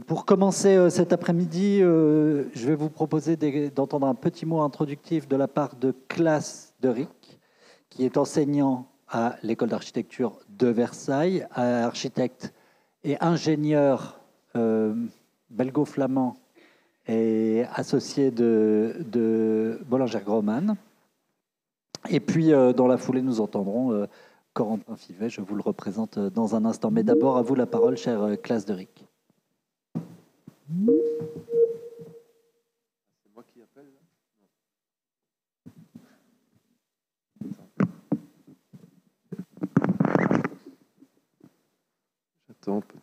Pour commencer cet après-midi, je vais vous proposer d'entendre un petit mot introductif de la part de Claes de Rick, qui est enseignant à l'école d'architecture de Versailles, architecte et ingénieur belgo-flamand et associé de Bollanger-Grohmann. Et puis, dans la foulée, nous entendrons Corentin Fivet, je vous le représente dans un instant. Mais d'abord, à vous la parole, cher Claes de Rick. C'est moi qui appelle là? J'attends. Okay.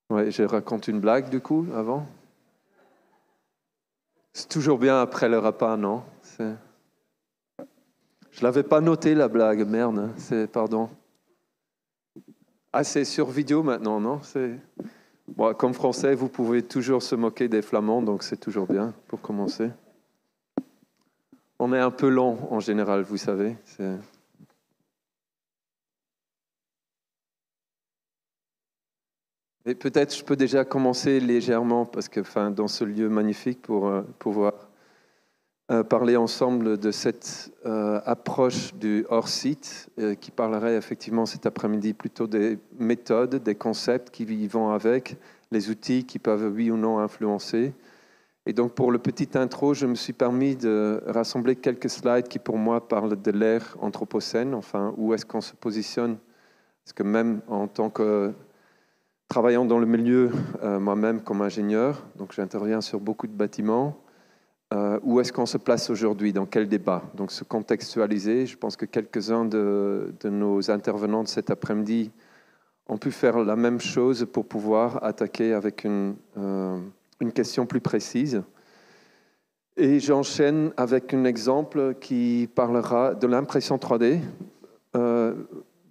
Ouais, je raconte une blague du coup avant. C'est toujours bien après le repas, non? Je l'avais pas noté la blague, merde. Pardon. Ah, c'est sur vidéo maintenant, non? Bon, comme français, vous pouvez toujours se moquer des Flamands, donc c'est toujours bien pour commencer. On est un peu lent en général, vous savez. Et peut-être je peux déjà commencer légèrement, parce que dans ce lieu magnifique, pour pouvoir parler ensemble de cette approche du hors-site, qui parlerait effectivement cet après-midi plutôt des méthodes, des concepts qui y vont avec, les outils qui peuvent oui ou non influencer. Et donc pour le petit intro, je me suis permis de rassembler quelques slides qui pour moi parlent de l'ère anthropocène, enfin où est-ce qu'on se positionne, parce que même en tant que travaillant dans le milieu, moi-même comme ingénieur, donc j'interviens sur beaucoup de bâtiments, où est-ce qu'on se place aujourd'hui, dans quel débat? Donc se contextualiser, je pense que quelques-uns de nos intervenants de cet après-midi ont pu faire la même chose pour pouvoir attaquer avec une question plus précise. Et j'enchaîne avec un exemple qui parlera de l'impression 3D.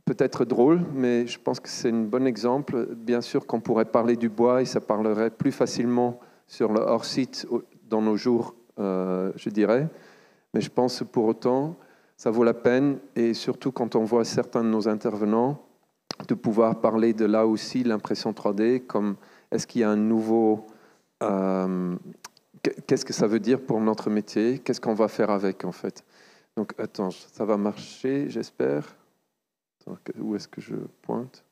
Peut-être drôle, mais je pense que c'est un bon exemple. Bien sûr qu'on pourrait parler du bois et ça parlerait plus facilement sur le hors-site dans nos jours, je dirais. Mais je pense que pour autant, ça vaut la peine, et surtout quand on voit certains de nos intervenants, de pouvoir parler de là aussi l'impression 3D, comme est-ce qu'il y a un nouveau... qu'est-ce que ça veut dire pour notre métier? Qu'est-ce qu'on va faire avec, en fait? Donc, attends, ça va marcher, j'espère. Où est-ce que je pointe?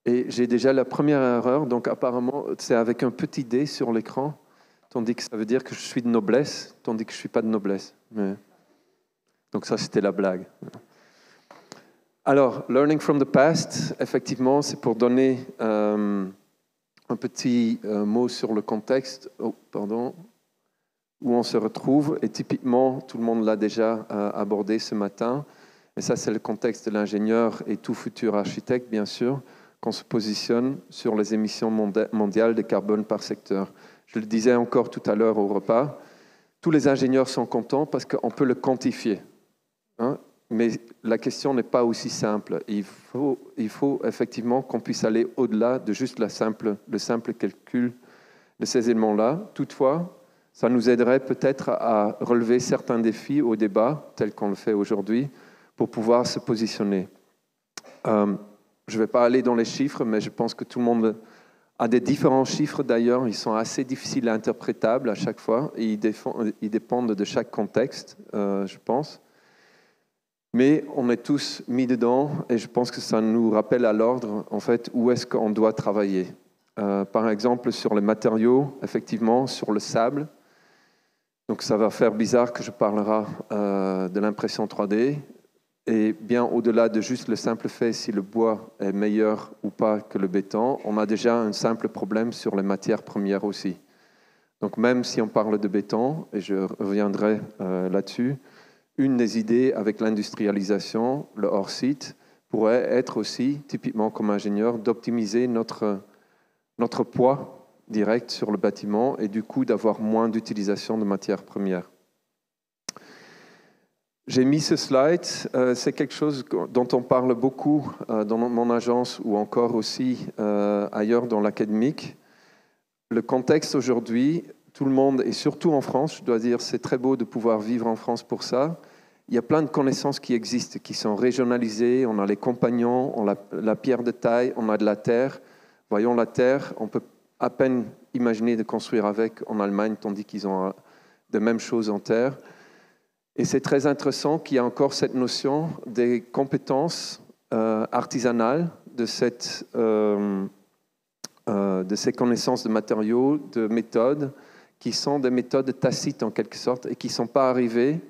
Et j'ai déjà la première erreur, donc apparemment c'est avec un petit D sur l'écran, tandis que ça veut dire que je suis de noblesse, tandis que je ne suis pas de noblesse. Mais... Donc ça c'était la blague. Alors, learning from the past, effectivement, c'est pour donner un petit mot sur le contexte. Où on se retrouve, et typiquement, tout le monde l'a déjà abordé ce matin, et ça c'est le contexte de l'ingénieur et tout futur architecte, bien sûr, qu'on se positionne sur les émissions mondiales de carbone par secteur. Je le disais encore tout à l'heure au repas, tous les ingénieurs sont contents parce qu'on peut le quantifier. Hein, mais la question n'est pas aussi simple. Il faut effectivement qu'on puisse aller au-delà de juste le simple calcul de ces éléments-là. Toutefois, ça nous aiderait peut-être à relever certains défis au débat, tel qu'on le fait aujourd'hui, pour pouvoir se positionner. Je ne vais pas aller dans les chiffres, mais je pense que tout le monde a des différents chiffres d'ailleurs. Ils sont assez difficiles à interprétables à chaque fois. Et ils dépendent de chaque contexte, je pense. Mais on est tous mis dedans et je pense que ça nous rappelle à l'ordre, en fait, où est-ce qu'on doit travailler. Par exemple, sur les matériaux, effectivement, sur le sable. Donc ça va faire bizarre que je parlera de l'impression 3D. Et bien au-delà de juste le simple fait si le bois est meilleur ou pas que le béton, on a déjà un simple problème sur les matières premières aussi. Donc même si on parle de béton, et je reviendrai là-dessus, une des idées avec l'industrialisation, le hors-site, pourrait être aussi, typiquement comme ingénieur, d'optimiser notre poids direct sur le bâtiment et du coup d'avoir moins d'utilisation de matières premières. J'ai mis ce slide, c'est quelque chose dont on parle beaucoup dans mon agence ou encore aussi ailleurs dans l'académique. Le contexte aujourd'hui tout le monde, et surtout en France, je dois dire, c'est très beau de pouvoir vivre en France pour ça. Il y a plein de connaissances qui existent, qui sont régionalisées. On a les compagnons, on a la pierre de taille, on a de la terre. Voyons la terre, on peut à peine imaginer de construire avec en Allemagne, tandis qu'ils ont de mêmes choses en terre. Et c'est très intéressant qu'il y a encore cette notion des compétences artisanales, de ces connaissances de matériaux, de méthodes, qui sont des méthodes tacites en quelque sorte, et qui ne sont pas arrivées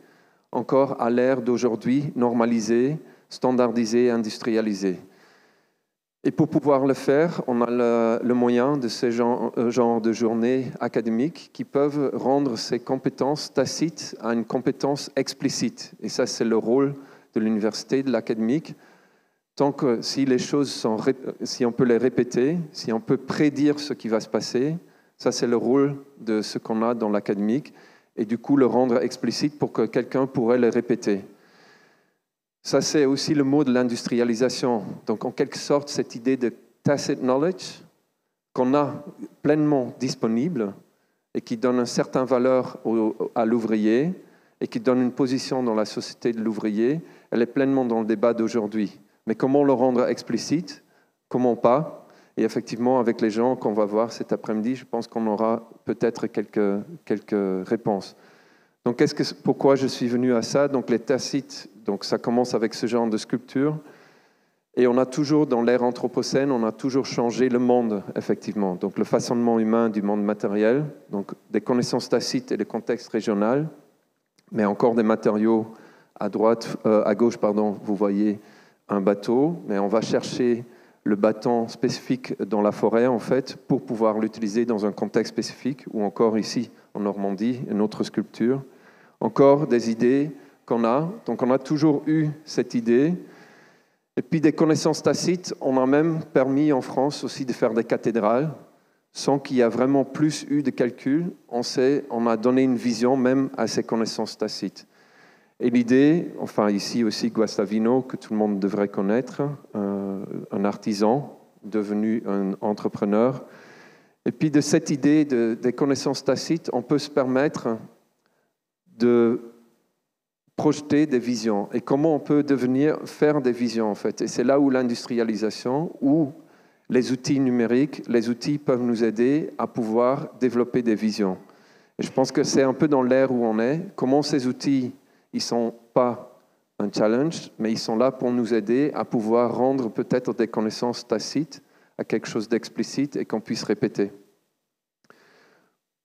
encore à l'ère d'aujourd'hui, normalisée, standardisée, industrialisée. Et pour pouvoir le faire, on a le moyen de ces genres de journées académiques qui peuvent rendre ces compétences tacites à une compétence explicite. Et ça, c'est le rôle de l'université, de l'académique. Tant que si les choses sont, si on peut les répéter, si on peut prédire ce qui va se passer, ça, c'est le rôle de ce qu'on a dans l'académique. Et du coup, le rendre explicite pour que quelqu'un pourrait le répéter. Ça, c'est aussi le mot de l'industrialisation. Donc, en quelque sorte, cette idée de tacit knowledge qu'on a pleinement disponible et qui donne une certaine valeur à l'ouvrier et qui donne une position dans la société de l'ouvrier, elle est pleinement dans le débat d'aujourd'hui. Mais comment le rendre explicite? Comment pas? Et effectivement, avec les gens qu'on va voir cet après-midi, je pense qu'on aura peut-être quelques réponses. Donc, pourquoi je suis venu à ça? Donc, les tacites, donc ça commence avec ce genre de sculpture. Et on a toujours, dans l'ère anthropocène, on a toujours changé le monde, effectivement. Donc, le façonnement humain du monde matériel, donc des connaissances tacites et des contextes régionaux, mais encore des matériaux à gauche, vous voyez un bateau, mais on va chercher le bâton spécifique dans la forêt, en fait, pour pouvoir l'utiliser dans un contexte spécifique, ou encore ici, en Normandie, une autre sculpture. Encore des idées qu'on a. Donc, on a toujours eu cette idée. Et puis, des connaissances tacites, on a même permis en France aussi de faire des cathédrales, sans qu'il y ait vraiment plus eu de calculs. On a donné une vision même à ces connaissances tacites. Et l'idée, enfin ici aussi Guastavino, que tout le monde devrait connaître, un artisan devenu un entrepreneur. Et puis de cette idée des connaissances tacites, on peut se permettre de projeter des visions. Et comment on peut faire des visions en fait. Et c'est là où l'industrialisation, où les outils numériques, les outils peuvent nous aider à pouvoir développer des visions. Et je pense que c'est un peu dans l'ère où on est. Comment ces outils, ils ne sont pas un challenge, mais ils sont là pour nous aider à pouvoir rendre peut-être des connaissances tacites à quelque chose d'explicite et qu'on puisse répéter.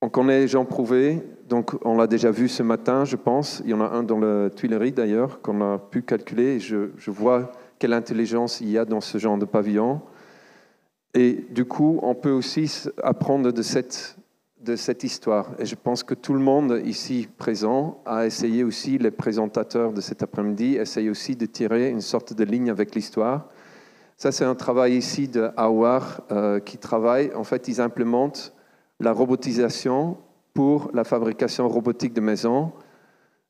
On connaît Jean Prouvé, donc on l'a déjà vu ce matin, je pense. Il y en a un dans la Tuileries d'ailleurs, qu'on a pu calculer. Je vois quelle intelligence il y a dans ce genre de pavillon. Et du coup, on peut aussi apprendre de cette histoire. Et je pense que tout le monde ici présent a essayé aussi, les présentateurs de cet après-midi, essayent aussi de tirer une sorte de ligne avec l'histoire. Ça, c'est un travail ici de Howard qui travaille. En fait, ils implémentent la robotisation pour la fabrication robotique de maisons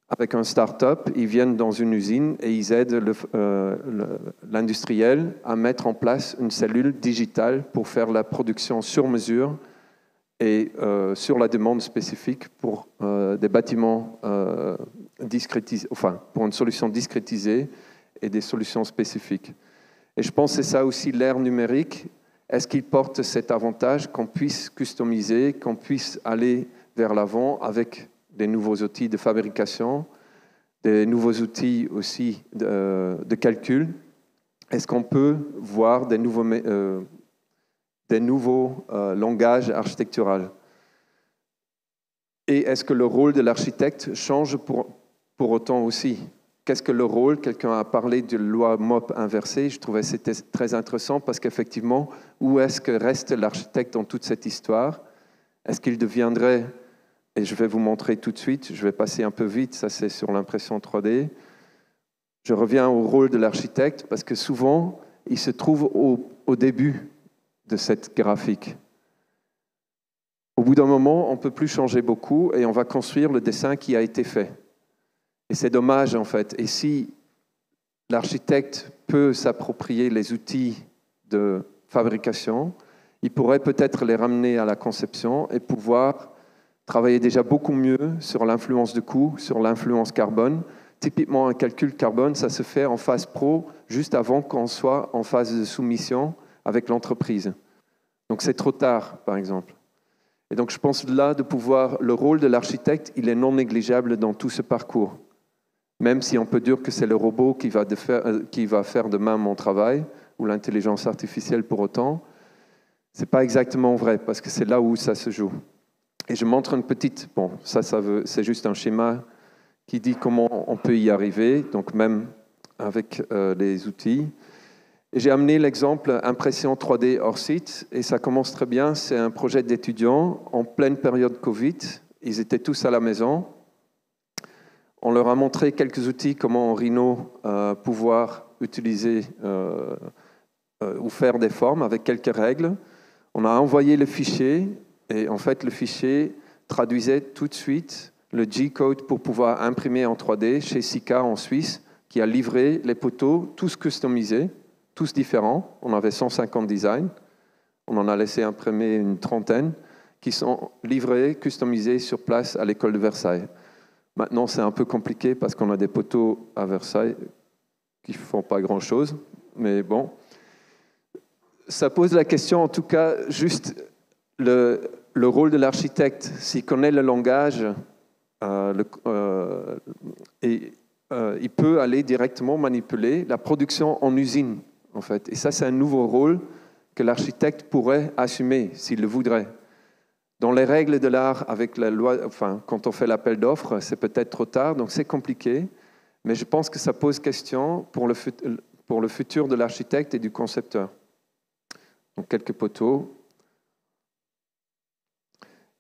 avec un start-up. Ils viennent dans une usine et ils aident l'industriel à mettre en place une cellule digitale pour faire la production sur mesure et sur la demande spécifique pour des bâtiments discrétisés, enfin pour une solution discrétisée et des solutions spécifiques. Et je pense que c'est ça aussi l'ère numérique. Est-ce qu'il porte cet avantage qu'on puisse customiser, qu'on puisse aller vers l'avant avec des nouveaux outils de fabrication, des nouveaux outils aussi de calcul? Est-ce qu'on peut voir des nouveaux langages architecturaux? Et est-ce que le rôle de l'architecte change pour autant aussi? Qu'est-ce que le rôle? Quelqu'un a parlé de loi MOP inversée. Je trouvais que c'était très intéressant parce qu'effectivement, où est-ce que reste l'architecte dans toute cette histoire? Est-ce qu'il deviendrait, et je vais vous montrer tout de suite, je vais passer un peu vite, ça c'est sur l'impression 3D. Je reviens au rôle de l'architecte parce que souvent, il se trouve au début de cette graphique. Au bout d'un moment, on ne peut plus changer beaucoup et on va construire le dessin qui a été fait. Et c'est dommage, en fait. Et si l'architecte peut s'approprier les outils de fabrication, il pourrait peut-être les ramener à la conception et pouvoir travaillait déjà beaucoup mieux sur l'influence de coût, sur l'influence carbone. Typiquement, un calcul carbone, ça se fait en phase pro, juste avant qu'on soit en phase de soumission avec l'entreprise. Donc c'est trop tard, par exemple. Et donc je pense là de pouvoir, le rôle de l'architecte, il est non négligeable dans tout ce parcours. Même si on peut dire que c'est le robot qui va faire demain mon travail, ou l'intelligence artificielle pour autant, ce n'est pas exactement vrai, parce que c'est là où ça se joue. Et je montre une petite, bon, c'est juste un schéma qui dit comment on peut y arriver, donc même avec les outils. Et j'ai amené l'exemple impression 3D hors site, et ça commence très bien. C'est un projet d'étudiants en pleine période Covid. Ils étaient tous à la maison. On leur a montré quelques outils, comment en Rhino pouvoir utiliser ou faire des formes avec quelques règles. On a envoyé le fichier, et en fait, le fichier traduisait tout de suite le G-code pour pouvoir imprimer en 3D chez Sika en Suisse, qui a livré les poteaux, tous customisés, tous différents. On avait 150 designs. On en a laissé imprimer une trentaine qui sont livrés, customisés sur place à l'école de Versailles. Maintenant, c'est un peu compliqué parce qu'on a des poteaux à Versailles qui ne font pas grand-chose, mais bon. Ça pose la question, en tout cas, juste le rôle de l'architecte, s'il connaît le langage, il peut aller directement manipuler la production en usine, en fait. Et ça, c'est un nouveau rôle que l'architecte pourrait assumer s'il le voudrait. Dans les règles de l'art, avec la loi, enfin, quand on fait l'appel d'offres, c'est peut-être trop tard, donc c'est compliqué. Mais je pense que ça pose question pour le futur de l'architecte et du concepteur. Donc quelques poteaux.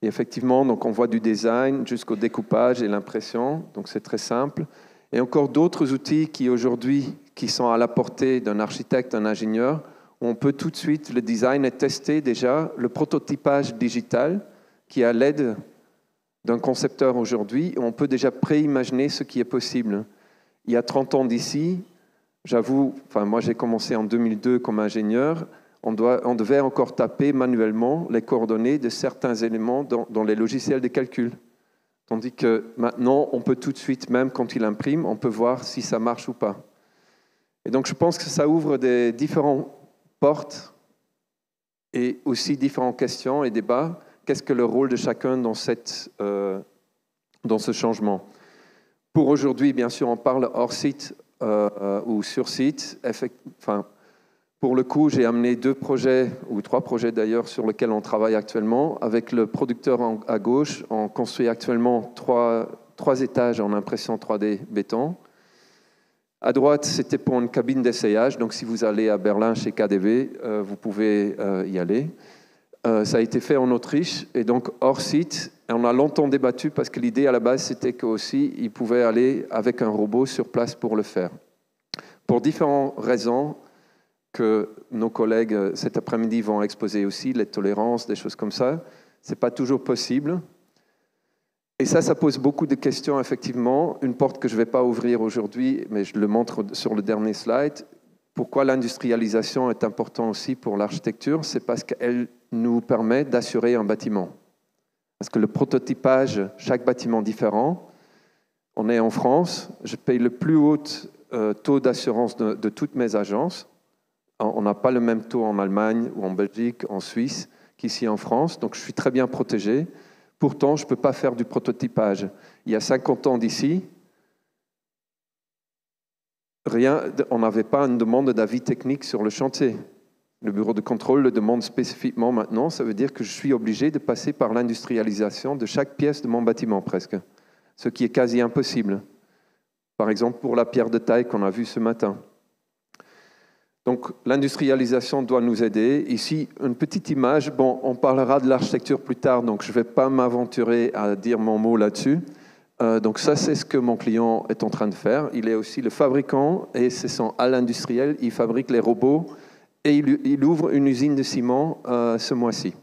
Et effectivement, donc on voit du design jusqu'au découpage et l'impression, donc c'est très simple. Et encore d'autres outils qui aujourd'hui qui sont à la portée d'un architecte, d'un ingénieur, où on peut tout de suite, le design est testé déjà, le prototypage digital qui est à l'aide d'un concepteur aujourd'hui, on peut déjà préimaginer ce qui est possible. Il y a 30 ans d'ici, j'avoue, enfin moi j'ai commencé en 2002 comme ingénieur, on devait encore taper manuellement les coordonnées de certains éléments dans les logiciels de calcul. Tandis que maintenant, on peut tout de suite, même quand il imprime, on peut voir si ça marche ou pas. Et donc je pense que ça ouvre des différentes portes et aussi différentes questions et débats. Qu'est-ce que le rôle de chacun dans ce changement? Pour aujourd'hui, bien sûr, on parle hors site ou sur site. Pour le coup, j'ai amené 2 projets, ou 3 projets d'ailleurs, sur lesquels on travaille actuellement. Avec le producteur à gauche, on construit actuellement 3 étages en impression 3D béton. À droite, c'était pour une cabine d'essayage. Donc, si vous allez à Berlin chez KDW, vous pouvez y aller. Ça a été fait en Autriche, et donc hors site. Et on a longtemps débattu parce que l'idée à la base, c'était qu'aussi, ils pouvaient aller avec un robot sur place pour le faire. Pour différentes raisons, que nos collègues cet après-midi vont exposer aussi, les tolérances, des choses comme ça. Ce n'est pas toujours possible. Et ça pose beaucoup de questions, effectivement. Une porte que je ne vais pas ouvrir aujourd'hui, mais je le montre sur le dernier slide. Pourquoi l'industrialisation est importante aussi pour l'architecture? C'est parce qu'elle nous permet d'assurer un bâtiment. Parce que le prototypage, chaque bâtiment différent, on est en France, je paye le plus haut taux d'assurance de toutes mes agences. On n'a pas le même taux en Allemagne ou en Belgique, en Suisse, qu'ici en France, donc je suis très bien protégé. Pourtant, je ne peux pas faire du prototypage. Il y a 50 ans d'ici, on n'avait pas une demande d'avis technique sur le chantier. Le bureau de contrôle le demande spécifiquement maintenant. Ça veut dire que je suis obligé de passer par l'industrialisation de chaque pièce de mon bâtiment presque, ce qui est quasi impossible. Par exemple, pour la pierre de taille qu'on a vue ce matin. Donc, l'industrialisation doit nous aider. Ici, une petite image. Bon, on parlera de l'architecture plus tard, donc je ne vais pas m'aventurer à dire mon mot là-dessus. Donc ça, c'est ce que mon client est en train de faire. Il est aussi le fabricant et c'est son hall industriel. Il fabrique les robots et il ouvre une usine de ciment ce mois-ci.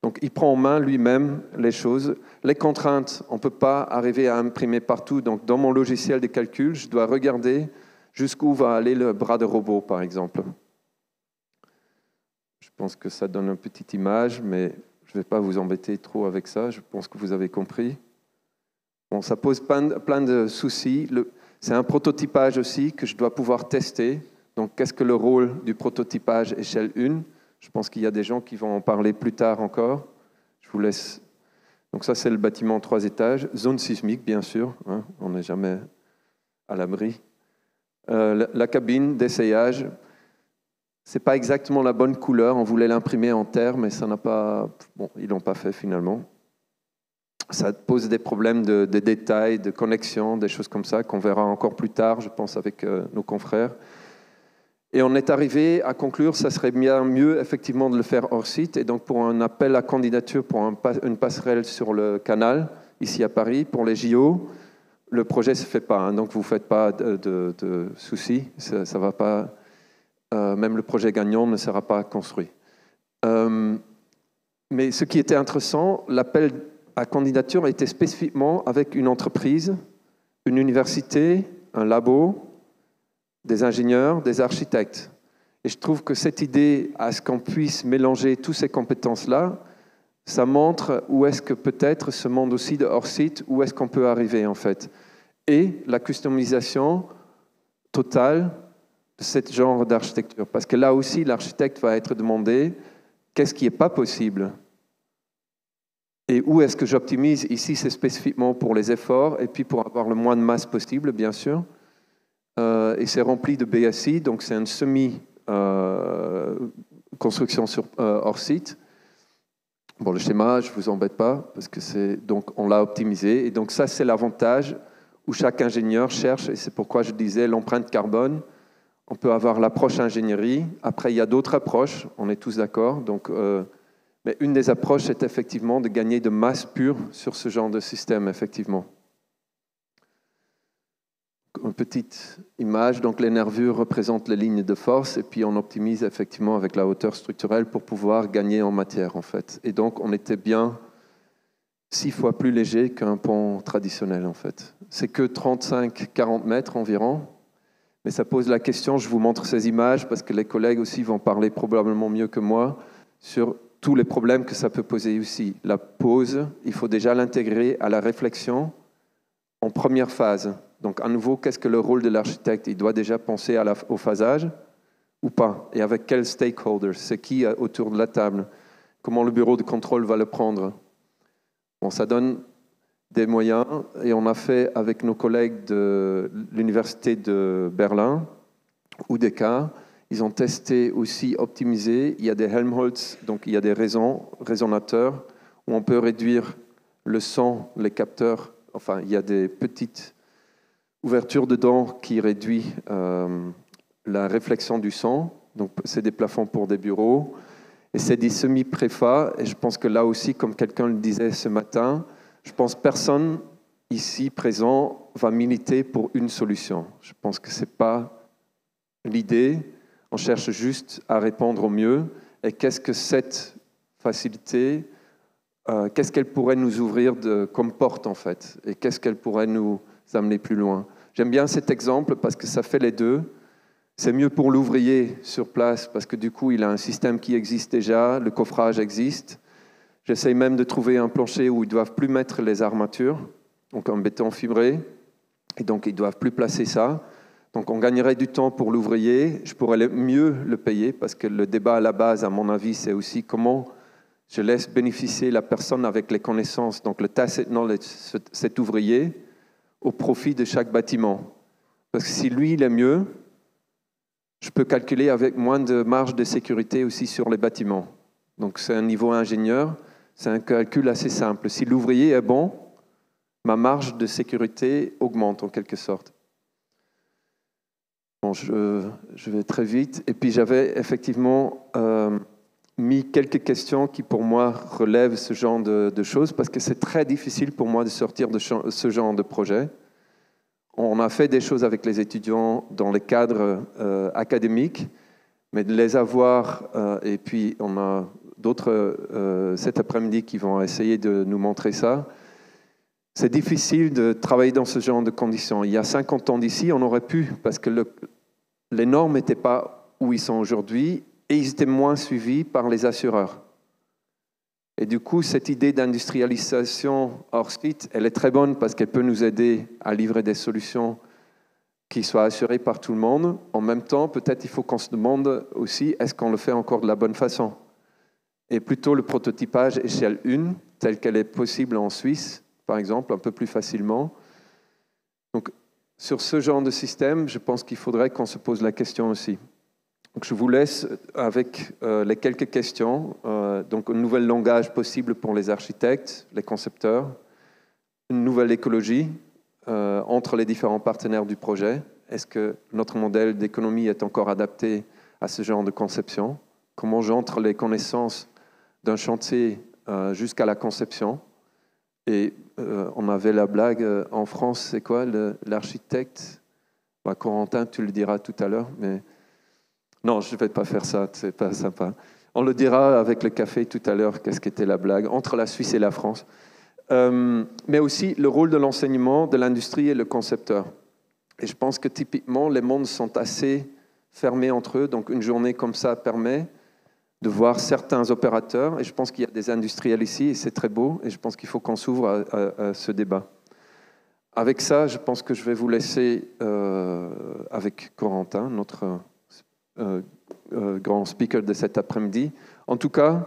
Donc, il prend en main lui-même les choses. Les contraintes, on ne peut pas arriver à imprimer partout. Donc, dans mon logiciel de calcul, je dois regarder jusqu'où va aller le bras de robot, par exemple. Je pense que ça donne une petite image, mais je Je ne vais pas vous embêter trop avec ça, je pense que vous avez compris. Bon, ça pose plein de soucis. C'est un prototypage aussi que je dois pouvoir tester. Donc, qu'est-ce que le rôle du prototypage échelle 1 ? Je pense qu'il y a des gens qui vont en parler plus tard encore. Je vous laisse. Donc ça, c'est le bâtiment 3 étages. Zone sismique, bien sûr. Hein, on n'est jamais à l'abri. La cabine d'essayage, c'est pas exactement la bonne couleur. On voulait l'imprimer en terre, mais ça n'a pas. Bon, ils l'ont pas fait finalement. Ça pose des problèmes de détails, de connexion, des choses comme ça qu'on verra encore plus tard, je pense, avec nos confrères. Et on est arrivé à conclure, ça serait bien mieux effectivement de le faire hors site. Et donc pour un appel à candidature pour une passerelle sur le canal, ici à Paris, pour les JO, le projet ne se fait pas. Hein, donc vous ne faites pas de soucis, ça va pas. Même le projet gagnant ne sera pas construit. Mais ce qui était intéressant, l'appel à candidature était spécifiquement avec une entreprise, une université, un labo, des ingénieurs, des architectes. Et je trouve que cette idée à ce qu'on puisse mélanger toutes ces compétences-là, ça montre où est-ce que peut-être ce monde aussi de hors-site, où est-ce qu'on peut arriver en fait. Et la customisation totale de ce genre d'architecture. Parce que là aussi, l'architecte va être demandé qu'est-ce qui n'est pas possible et où est-ce que j'optimise. Ici, c'est spécifiquement pour les efforts et puis pour avoir le moins de masse possible, bien sûr. Et c'est rempli de BSI, donc c'est une semi-construction hors site. Bon, le schéma, je ne vous embête pas, parce que donc on l'a optimisé. Et donc ça, c'est l'avantage où chaque ingénieur cherche, et c'est pourquoi je disais l'empreinte carbone. On peut avoir l'approche ingénierie. Après, il y a d'autres approches, on est tous d'accord. Donc, mais une des approches, c'est effectivement de gagner de masse pure sur ce genre de système, effectivement. Une petite image, donc les nervures représentent les lignes de force et puis on optimise effectivement avec la hauteur structurelle pour pouvoir gagner en matière en fait. Et donc on était bien 6 fois plus léger qu'un pont traditionnel en fait. C'est que 35-40 mètres environ, mais ça pose la question, je vous montre ces images parce que les collègues aussi vont parler probablement mieux que moi sur tous les problèmes que ça peut poser aussi. La pose, il faut déjà l'intégrer à la réflexion en première phase. Donc, à nouveau, qu'est-ce que le rôle de l'architecte ? Il doit déjà penser au phasage ou pas ? Et avec quels stakeholders ? C'est qui autour de la table ? Comment le bureau de contrôle va le prendre ? Bon, ça donne des moyens. Et on a fait avec nos collègues de l'Université de Berlin, UDK, ils ont testé aussi, optimisé. Il y a des Helmholtz, donc il y a des résonateurs, où on peut réduire le son, les capteurs. Enfin, il y a des petites ouverture dedans qui réduit la réflexion du son. Donc, c'est des plafonds pour des bureaux. Et c'est des semi-préfats. Et je pense que là aussi, comme quelqu'un le disait ce matin, je pense que personne ici présent va militer pour une solution. Je pense que ce n'est pas l'idée. On cherche juste à répondre au mieux. Et qu'est-ce que cette facilité, qu'est-ce qu'elle pourrait nous ouvrir comme porte, en fait ? Et qu'est-ce qu'elle pourrait nous amener plus loin. J'aime bien cet exemple parce que ça fait les deux. C'est mieux pour l'ouvrier sur place parce que du coup, il a un système qui existe déjà, le coffrage existe. J'essaye même de trouver un plancher où ils ne doivent plus mettre les armatures, donc en béton fibré, et donc ils ne doivent plus placer ça. Donc on gagnerait du temps pour l'ouvrier, je pourrais mieux le payer parce que le débat à la base, à mon avis, c'est aussi comment je laisse bénéficier la personne avec les connaissances, donc le tacit knowledge, cet ouvrier, au profit de chaque bâtiment. Parce que si lui, il est mieux, je peux calculer avec moins de marge de sécurité aussi sur les bâtiments. Donc c'est un niveau ingénieur, c'est un calcul assez simple. Si l'ouvrier est bon, ma marge de sécurité augmente en quelque sorte. Bon, je vais très vite. Et puis j'avais effectivement mis quelques questions qui pour moi relèvent ce genre de choses parce que c'est très difficile pour moi de sortir de ce genre de projet. On a fait des choses avec les étudiants dans les cadres académiques, mais de les avoir, et puis on a d'autres cet après-midi qui vont essayer de nous montrer ça. C'est difficile de travailler dans ce genre de conditions. Il y a 50 ans d'ici, on aurait pu, parce que les normes n'étaient pas où ils sont aujourd'hui, et ils étaient moins suivis par les assureurs. Et du coup, cette idée d'industrialisation hors site, elle est très bonne parce qu'elle peut nous aider à livrer des solutions qui soient assurées par tout le monde. En même temps, peut-être il faut qu'on se demande aussi, est-ce qu'on le fait encore de la bonne façon? Et plutôt le prototypage échelle 1, tel qu'elle est possible en Suisse, par exemple, un peu plus facilement. Donc, sur ce genre de système, je pense qu'il faudrait qu'on se pose la question aussi. Donc, je vous laisse avec les quelques questions. Donc, un nouvel langage possible pour les architectes, les concepteurs, une nouvelle écologie entre les différents partenaires du projet. Est-ce que notre modèle d'économie est encore adapté à ce genre de conception? Comment j'entre les connaissances d'un chantier jusqu'à la conception? Et on avait la blague en France, c'est quoi l'architecte? Corentin, tu le diras tout à l'heure, mais non, je ne vais pas faire ça, c'est pas sympa. On le dira avec le café tout à l'heure, qu'est-ce qu'était la blague, entre la Suisse et la France. Mais aussi le rôle de l'enseignement, de l'industrie et le concepteur. Et je pense que typiquement, les mondes sont assez fermés entre eux, donc une journée comme ça permet de voir certains opérateurs, et je pense qu'il y a des industriels ici, et c'est très beau, et je pense qu'il faut qu'on s'ouvre à ce débat. Avec ça, je pense que je vais vous laisser avec Corentin, notre grand speaker de cet après-midi. En tout cas,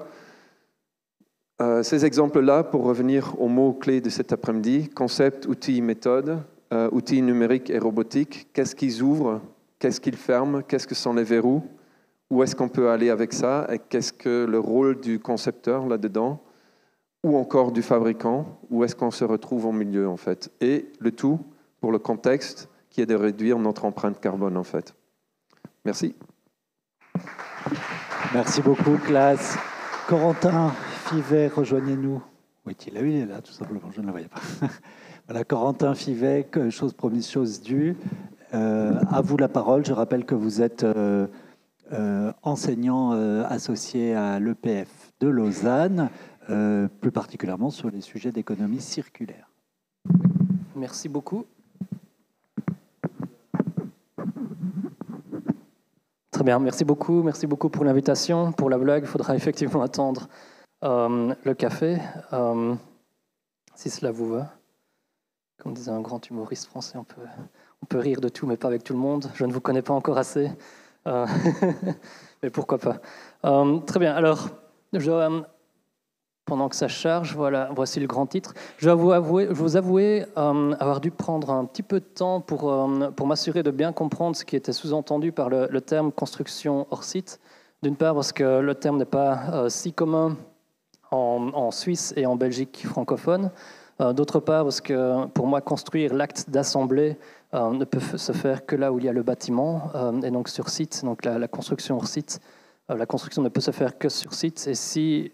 ces exemples-là, pour revenir aux mots-clés de cet après-midi, concept, outils, méthode, outils numériques et robotiques, qu'est-ce qu'ils ouvrent, qu'est-ce qu'ils ferment, qu'est-ce que sont les verrous, où est-ce qu'on peut aller avec ça, et qu'est-ce que le rôle du concepteur là-dedans, ou encore du fabricant, où est-ce qu'on se retrouve au milieu en fait. Et le tout pour le contexte qui est de réduire notre empreinte carbone en fait. Merci. Merci beaucoup, classe. Corentin Fivet, rejoignez-nous. Oui, il est là, tout simplement, je ne le voyais pas. Voilà, Corentin Fivet, chose promise, chose due. À vous la parole. Je rappelle que vous êtes enseignant associé à l'EPF de Lausanne, plus particulièrement sur les sujets d'économie circulaire. Merci beaucoup. Très bien, merci beaucoup pour l'invitation, pour la blague. Il faudra effectivement attendre le café, si cela vous va. Comme disait un grand humoriste français, on peut rire de tout, mais pas avec tout le monde. Je ne vous connais pas encore assez, mais pourquoi pas. Très bien, alors, pendant que ça charge, voilà, voici le grand titre. Je vais vous avouer avoir dû prendre un petit peu de temps pour m'assurer de bien comprendre ce qui était sous-entendu par le terme construction hors site. D'une part parce que le terme n'est pas si commun en Suisse et en Belgique francophone. D'autre part parce que pour moi, construire l'acte d'assembler ne peut se faire que là où il y a le bâtiment, et donc sur site, donc la construction hors site. La construction ne peut se faire que sur site, et si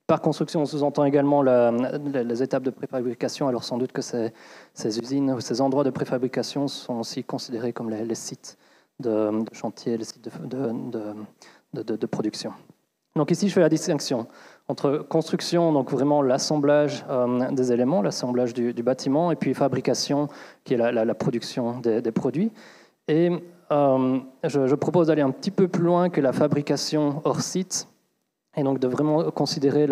par construction on sous-entend également les étapes de préfabrication, alors sans doute que ces usines ou ces endroits de préfabrication sont aussi considérés comme les sites de chantier, les sites de production. Donc ici, je fais la distinction entre construction, donc vraiment l'assemblage des éléments, l'assemblage du bâtiment, et puis fabrication, qui est la production des produits. Et je propose d'aller un petit peu plus loin que la fabrication hors site, et donc de vraiment considérer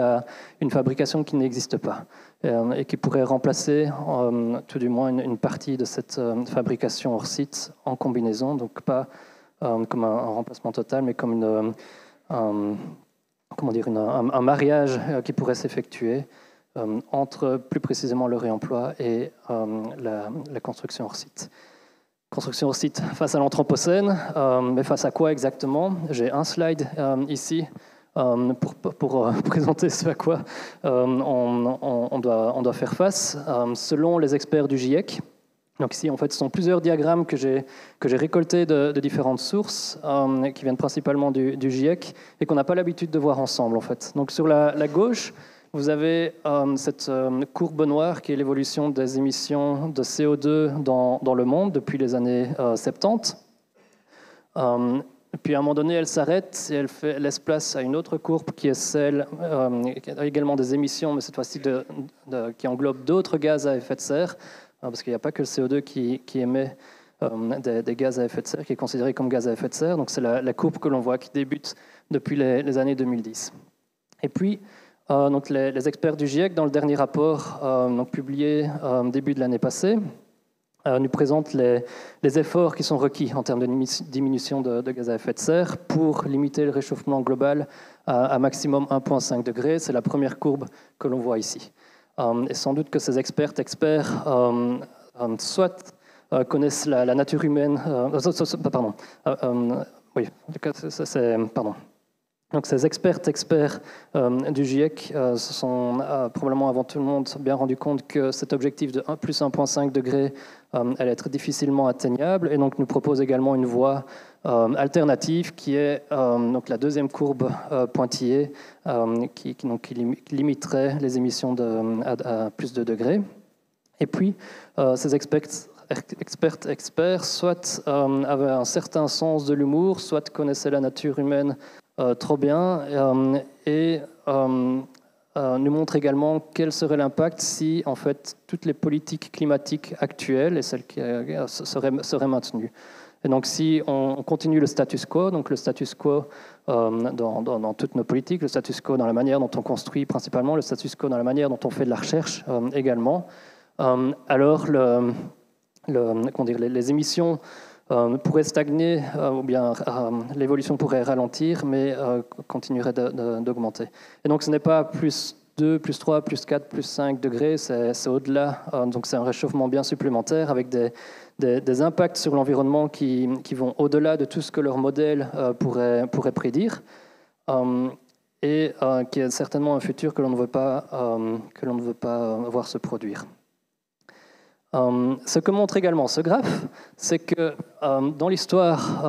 une fabrication qui n'existe pas, et qui pourrait remplacer tout du moins une partie de cette fabrication hors site en combinaison, donc pas comme un remplacement total, mais comme un mariage qui pourrait s'effectuer entre plus précisément le réemploi et la construction hors site. Construction hors site face à l'Anthropocène, mais face à quoi exactement? J'ai un slide ici pour présenter ce à quoi on doit faire face. Selon les experts du GIEC, donc ici, en fait, ce sont plusieurs diagrammes que j'ai récoltés de différentes sources, qui viennent principalement du GIEC, et qu'on n'a pas l'habitude de voir ensemble, en fait. Donc sur la gauche, vous avez cette courbe noire qui est l'évolution des émissions de CO2 dans le monde depuis les années 70. Puis à un moment donné, elle s'arrête et elle laisse place à une autre courbe qui est celle qui a également des émissions, mais cette fois-ci qui englobe d'autres gaz à effet de serre, parce qu'il n'y a pas que le CO2 qui émet des gaz à effet de serre, qui est considéré comme gaz à effet de serre. Donc c'est la courbe que l'on voit qui débute depuis les années 2010. Et puis, Donc les experts du GIEC, dans le dernier rapport publié début de l'année passée, nous présentent les efforts qui sont requis en termes de diminution de gaz à effet de serre pour limiter le réchauffement global à maximum 1,5 degré. C'est la première courbe que l'on voit ici. Et sans doute que ces experts soit connaissent la nature humaine, pardon. Donc ces experts du GIEC se sont probablement avant tout le monde bien rendu compte que cet objectif de plus 1,5 degré allait être difficilement atteignable, et donc nous propose également une voie alternative qui est donc la deuxième courbe pointillée qui limiterait les émissions à plus de degrés. Et puis ces experts soit avaient un certain sens de l'humour, soit connaissaient la nature humaine trop bien, et nous montre également quel serait l'impact si en fait toutes les politiques climatiques actuelles et celles qui seraient maintenues. Et donc si on continue le status quo, donc le status quo dans toutes nos politiques, le status quo dans la manière dont on construit principalement, le status quo dans la manière dont on fait de la recherche également, alors les émissions pourrait stagner, ou bien l'évolution pourrait ralentir, mais continuerait d'augmenter. Et donc ce n'est pas plus 2, plus 3, plus 4, plus 5 degrés, c'est au-delà. Donc c'est un réchauffement bien supplémentaire avec des impacts sur l'environnement qui vont au-delà de tout ce que leur modèle pourrait prédire, et qui est certainement un futur que l'on ne veut pas voir se produire. Ce que montre également ce graphe, c'est que dans l'histoire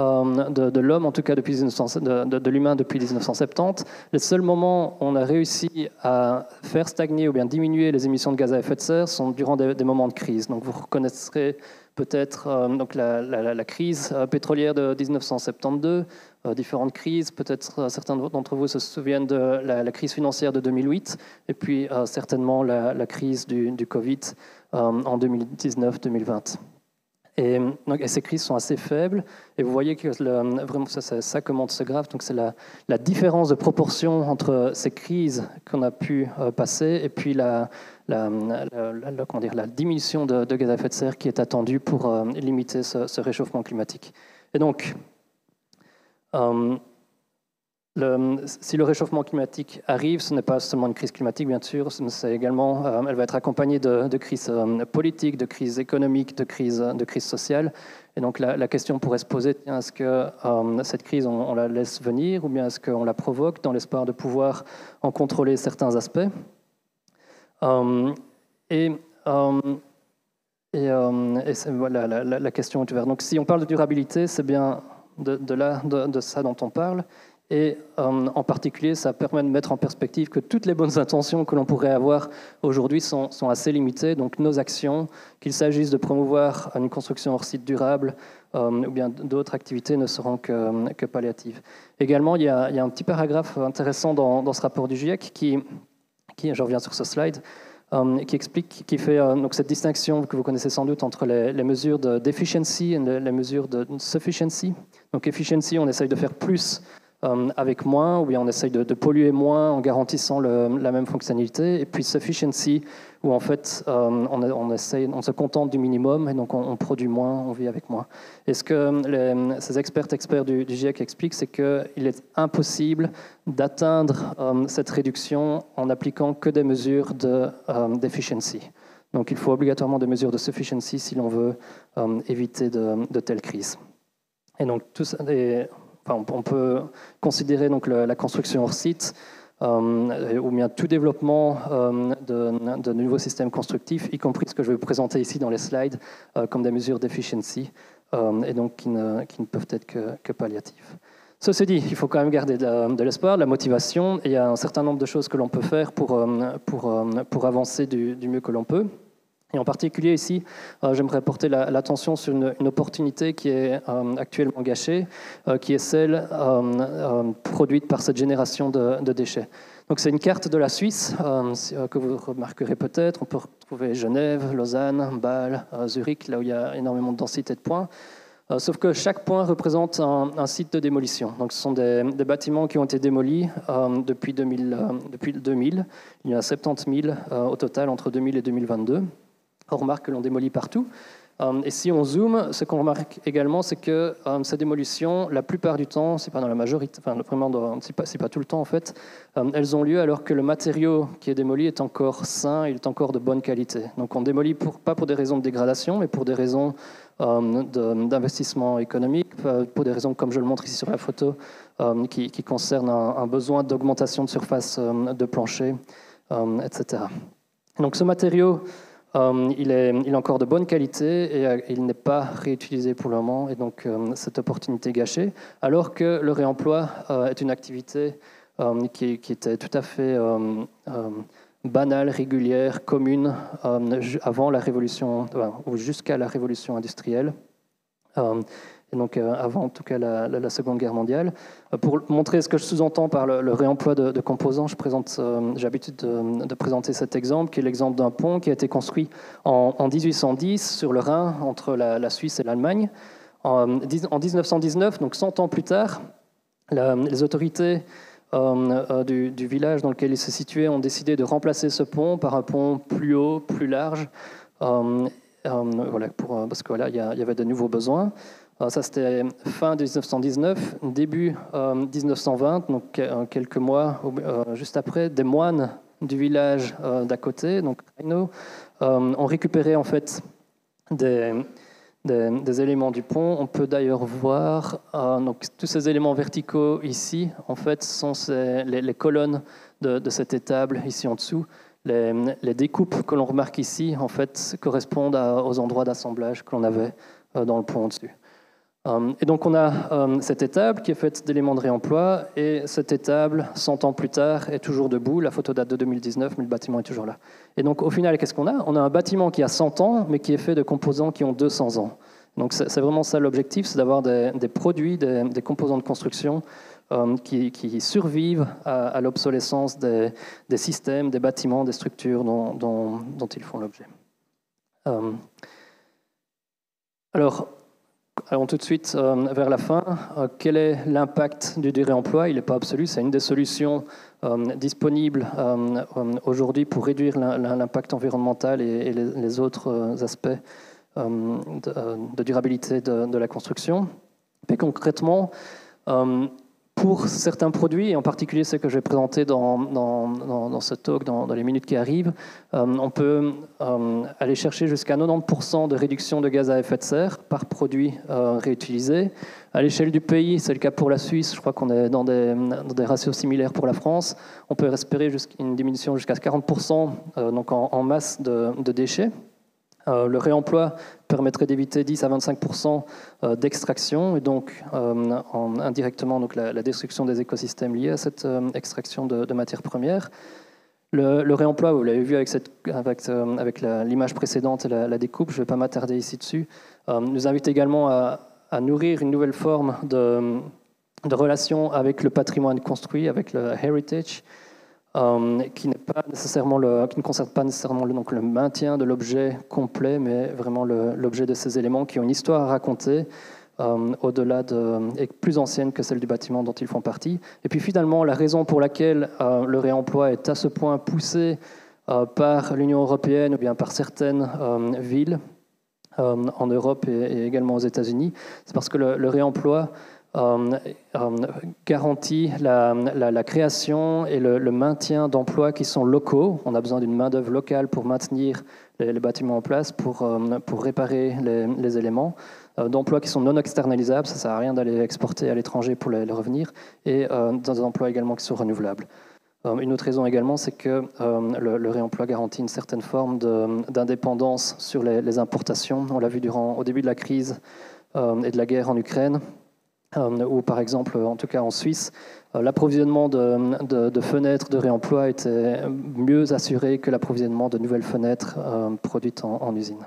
de l'homme, en tout cas de l'humain depuis 1970, les seuls moments où on a réussi à faire stagner ou bien diminuer les émissions de gaz à effet de serre sont durant des moments de crise. Donc vous reconnaîtrez peut-être donc la crise pétrolière de 1972, différentes crises, peut-être certains d'entre vous se souviennent de la crise financière de 2008, et puis certainement la crise du Covid en 2019-2020. Et ces crises sont assez faibles, et vous voyez que vraiment c'est ça que montre ce graphe, donc c'est la différence de proportion entre ces crises qu'on a pu passer et puis la diminution de gaz à effet de serre qui est attendue pour limiter ce réchauffement climatique. Et donc, si le réchauffement climatique arrive, ce n'est pas seulement une crise climatique, bien sûr, c'est également, elle va être accompagnée de crises politiques, de crises économiques, de crises sociales. Et donc la question pourrait se poser, est-ce que cette crise, on la laisse venir, ou bien est-ce qu'on la provoque dans l'espoir de pouvoir en contrôler certains aspects ? Voilà, la question est ouverte. Donc si on parle de durabilité, c'est bien de ça dont on parle. Et en particulier, ça permet de mettre en perspective que toutes les bonnes intentions que l'on pourrait avoir aujourd'hui sont assez limitées. Donc nos actions, qu'il s'agisse de promouvoir une construction hors site durable ou bien d'autres activités, ne seront que palliatives. Également, il y a un petit paragraphe intéressant dans ce rapport du GIEC qui je reviens sur ce slide, qui explique, qui fait donc cette distinction que vous connaissez sans doute entre les mesures d'efficiency et les mesures de sufficiency. Donc efficiency, on essaye de faire plus avec moins, ou bien on essaye de polluer moins en garantissant la même fonctionnalité, et puis sufficiency, où en fait on se contente du minimum, et donc on produit moins, on vit avec moins. Et ce que ces experts du GIEC expliquent, c'est qu'il est impossible d'atteindre cette réduction en appliquant que des mesures d'efficiency. Donc il faut obligatoirement des mesures de sufficiency si l'on veut éviter de telles crises. Et donc tout ça... on peut considérer donc la construction hors site ou bien tout développement de nouveaux systèmes constructifs, y compris ce que je vais vous présenter ici dans les slides, comme des mesures d'efficiency, et donc qui ne peuvent être que palliatives. Ceci dit, il faut quand même garder de l'espoir, de la motivation, et il y a un certain nombre de choses que l'on peut faire pour avancer du mieux que l'on peut. Et en particulier ici, j'aimerais porter l'attention sur une opportunité qui est actuellement gâchée, qui est celle produite par cette génération de déchets. Donc c'est une carte de la Suisse que vous remarquerez peut-être. On peut retrouver Genève, Lausanne, Bâle, Zurich, là où il y a énormément de densité de points. Sauf que chaque point représente un site de démolition. Donc, ce sont des bâtiments qui ont été démolis depuis 2000. Il y en a 70 000 au total entre 2000 et 2022. On remarque que l'on démolit partout. Et si on zoome, ce qu'on remarque également, c'est que ces démolitions, la plupart du temps, c'est pas dans la majorité, enfin vraiment, c'est pas tout le temps en fait, elles ont lieu alors que le matériau qui est démoli est encore sain, il est encore de bonne qualité. Donc on démolit pas pour des raisons de dégradation, mais pour des raisons d'investissement économique, pour des raisons comme je le montre ici sur la photo, qui concernent un besoin d'augmentation de surface de plancher, etc. Donc ce matériau, il est encore de bonne qualité et il n'est pas réutilisé pour le moment, et donc cette opportunité est gâchée, alors que le réemploi est une activité qui était tout à fait banale, régulière, commune avant la révolution, ou jusqu'à la révolution industrielle. Et donc avant en tout cas la Seconde Guerre mondiale. Pour montrer ce que je sous-entends par le réemploi de composants, j'ai l'habitude de présenter cet exemple, qui est l'exemple d'un pont qui a été construit en 1810 sur le Rhin, entre la Suisse et l'Allemagne. En 1919, donc 100 ans plus tard, les autorités du village dans lequel il se situait ont décidé de remplacer ce pont par un pont plus haut, plus large, parce qu'il y avait de nouveaux besoins. Ça, c'était fin 1919, début 1920, donc quelques mois juste après, des moines du village d'à côté, donc Rheino, ont récupéré en fait des éléments du pont. On peut d'ailleurs voir donc, tous ces éléments verticaux ici, en fait, sont les colonnes de cette étable ici en dessous. Les découpes que l'on remarque ici, en fait, correspondent aux endroits d'assemblage que l'on avait dans le pont au-dessus. Et donc on a cette étable qui est faite d'éléments de réemploi, et cette étable, 100 ans plus tard, est toujours debout. La photo date de 2019, mais le bâtiment est toujours là. Et donc au final, qu'est-ce qu'on a ? On a un bâtiment qui a 100 ans, mais qui est fait de composants qui ont 200 ans. Donc c'est vraiment ça l'objectif, c'est d'avoir des produits, des composants de construction qui survivent à l'obsolescence des systèmes, des bâtiments, des structures dont ils font l'objet. Alors, allons tout de suite vers la fin. Quel est l'impact du réemploi ? Il n'est pas absolu, c'est une des solutions disponibles aujourd'hui pour réduire l'impact environnemental et les autres aspects de durabilité de la construction. Mais concrètement, pour certains produits, et en particulier ceux que je vais présenter dans ce talk, dans les minutes qui arrivent, on peut aller chercher jusqu'à 90% de réduction de gaz à effet de serre par produit réutilisé. À l'échelle du pays, c'est le cas pour la Suisse, je crois qu'on est dans des ratios similaires pour la France. On peut espérer une diminution jusqu'à 40% donc en masse de déchets. Le réemploi permettrait d'éviter 10 à 25% d'extraction, et donc indirectement donc la destruction des écosystèmes liés à cette extraction de matières premières. Le réemploi, vous l'avez vu avec l'image précédente et la découpe, je ne vais pas m'attarder ici dessus, nous invite également à nourrir une nouvelle forme de relation avec le patrimoine construit, avec le heritage, qui ne concerne pas nécessairement le maintien de l'objet complet, mais vraiment l'objet de ces éléments qui ont une histoire à raconter, au-delà et plus ancienne que celle du bâtiment dont ils font partie. Et puis finalement, la raison pour laquelle le réemploi est à ce point poussé par l'Union européenne ou bien par certaines villes en Europe et également aux États-Unis, c'est parce que le réemploi garantit la création et le maintien d'emplois qui sont locaux. On a besoin d'une main-d'œuvre locale pour maintenir les bâtiments en place, pour réparer les éléments, d'emplois qui sont non externalisables, ça ne sert à rien d'aller exporter à l'étranger pour les revenir, et des emplois également qui sont renouvelables. Une autre raison également, c'est que le réemploi garantit une certaine forme d'indépendance sur les importations. On l'a vu au début de la crise et de la guerre en Ukraine, où par exemple, en tout cas en Suisse, l'approvisionnement de fenêtres de réemploi était mieux assuré que l'approvisionnement de nouvelles fenêtres produites en usine.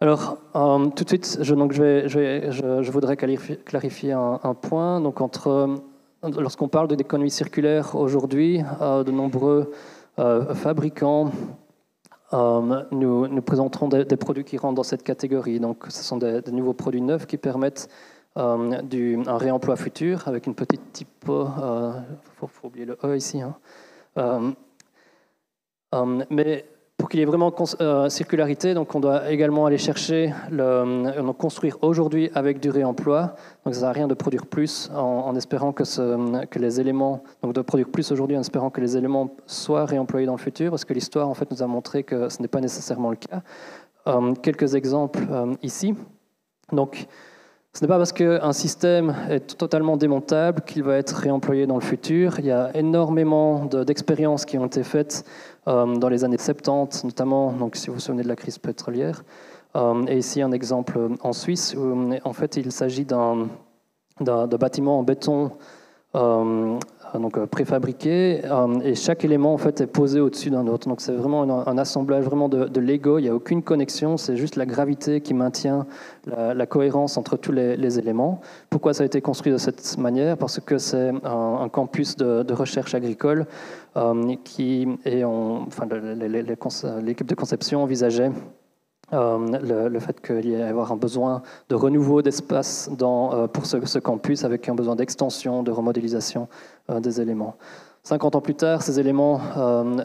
Alors, tout de suite, je voudrais clarifier un point. Donc, lorsqu'on parle de l'économie circulaire aujourd'hui, de nombreux fabricants nous présenterons des produits qui rentrent dans cette catégorie. Donc, ce sont des nouveaux produits neufs qui permettent un réemploi futur avec une petite typo. Faut oublier le E ici. Hein. Mais pour qu'il y ait vraiment circularité, donc on doit également aller chercher, construire aujourd'hui avec du réemploi. Donc ça ne sert à rien de produire plus en espérant que les éléments, donc de produire plus aujourd'hui en espérant que les éléments soient réemployés dans le futur, parce que l'histoire en fait nous a montré que ce n'est pas nécessairement le cas. Quelques exemples ici. Donc ce n'est pas parce qu'un système est totalement démontable qu'il va être réemployé dans le futur. Il y a énormément d'expériences qui ont été faites dans les années 70, notamment, donc, si vous vous souvenez de la crise pétrolière. Et ici, un exemple en Suisse, où en fait, il s'agit d'un bâtiment en béton préfabriqué, et chaque élément en fait, est posé au-dessus d'un autre. Donc c'est vraiment un assemblage vraiment de Lego, il n'y a aucune connexion, c'est juste la gravité qui maintient la cohérence entre tous les éléments. Pourquoi ça a été construit de cette manière? Parce que c'est un campus de recherche agricole l'équipe de conception envisageait le fait qu'il y ait avoir un besoin de renouveau d'espace pour ce campus, avec un besoin d'extension, de remodélisation des éléments. 50 ans plus tard, ces éléments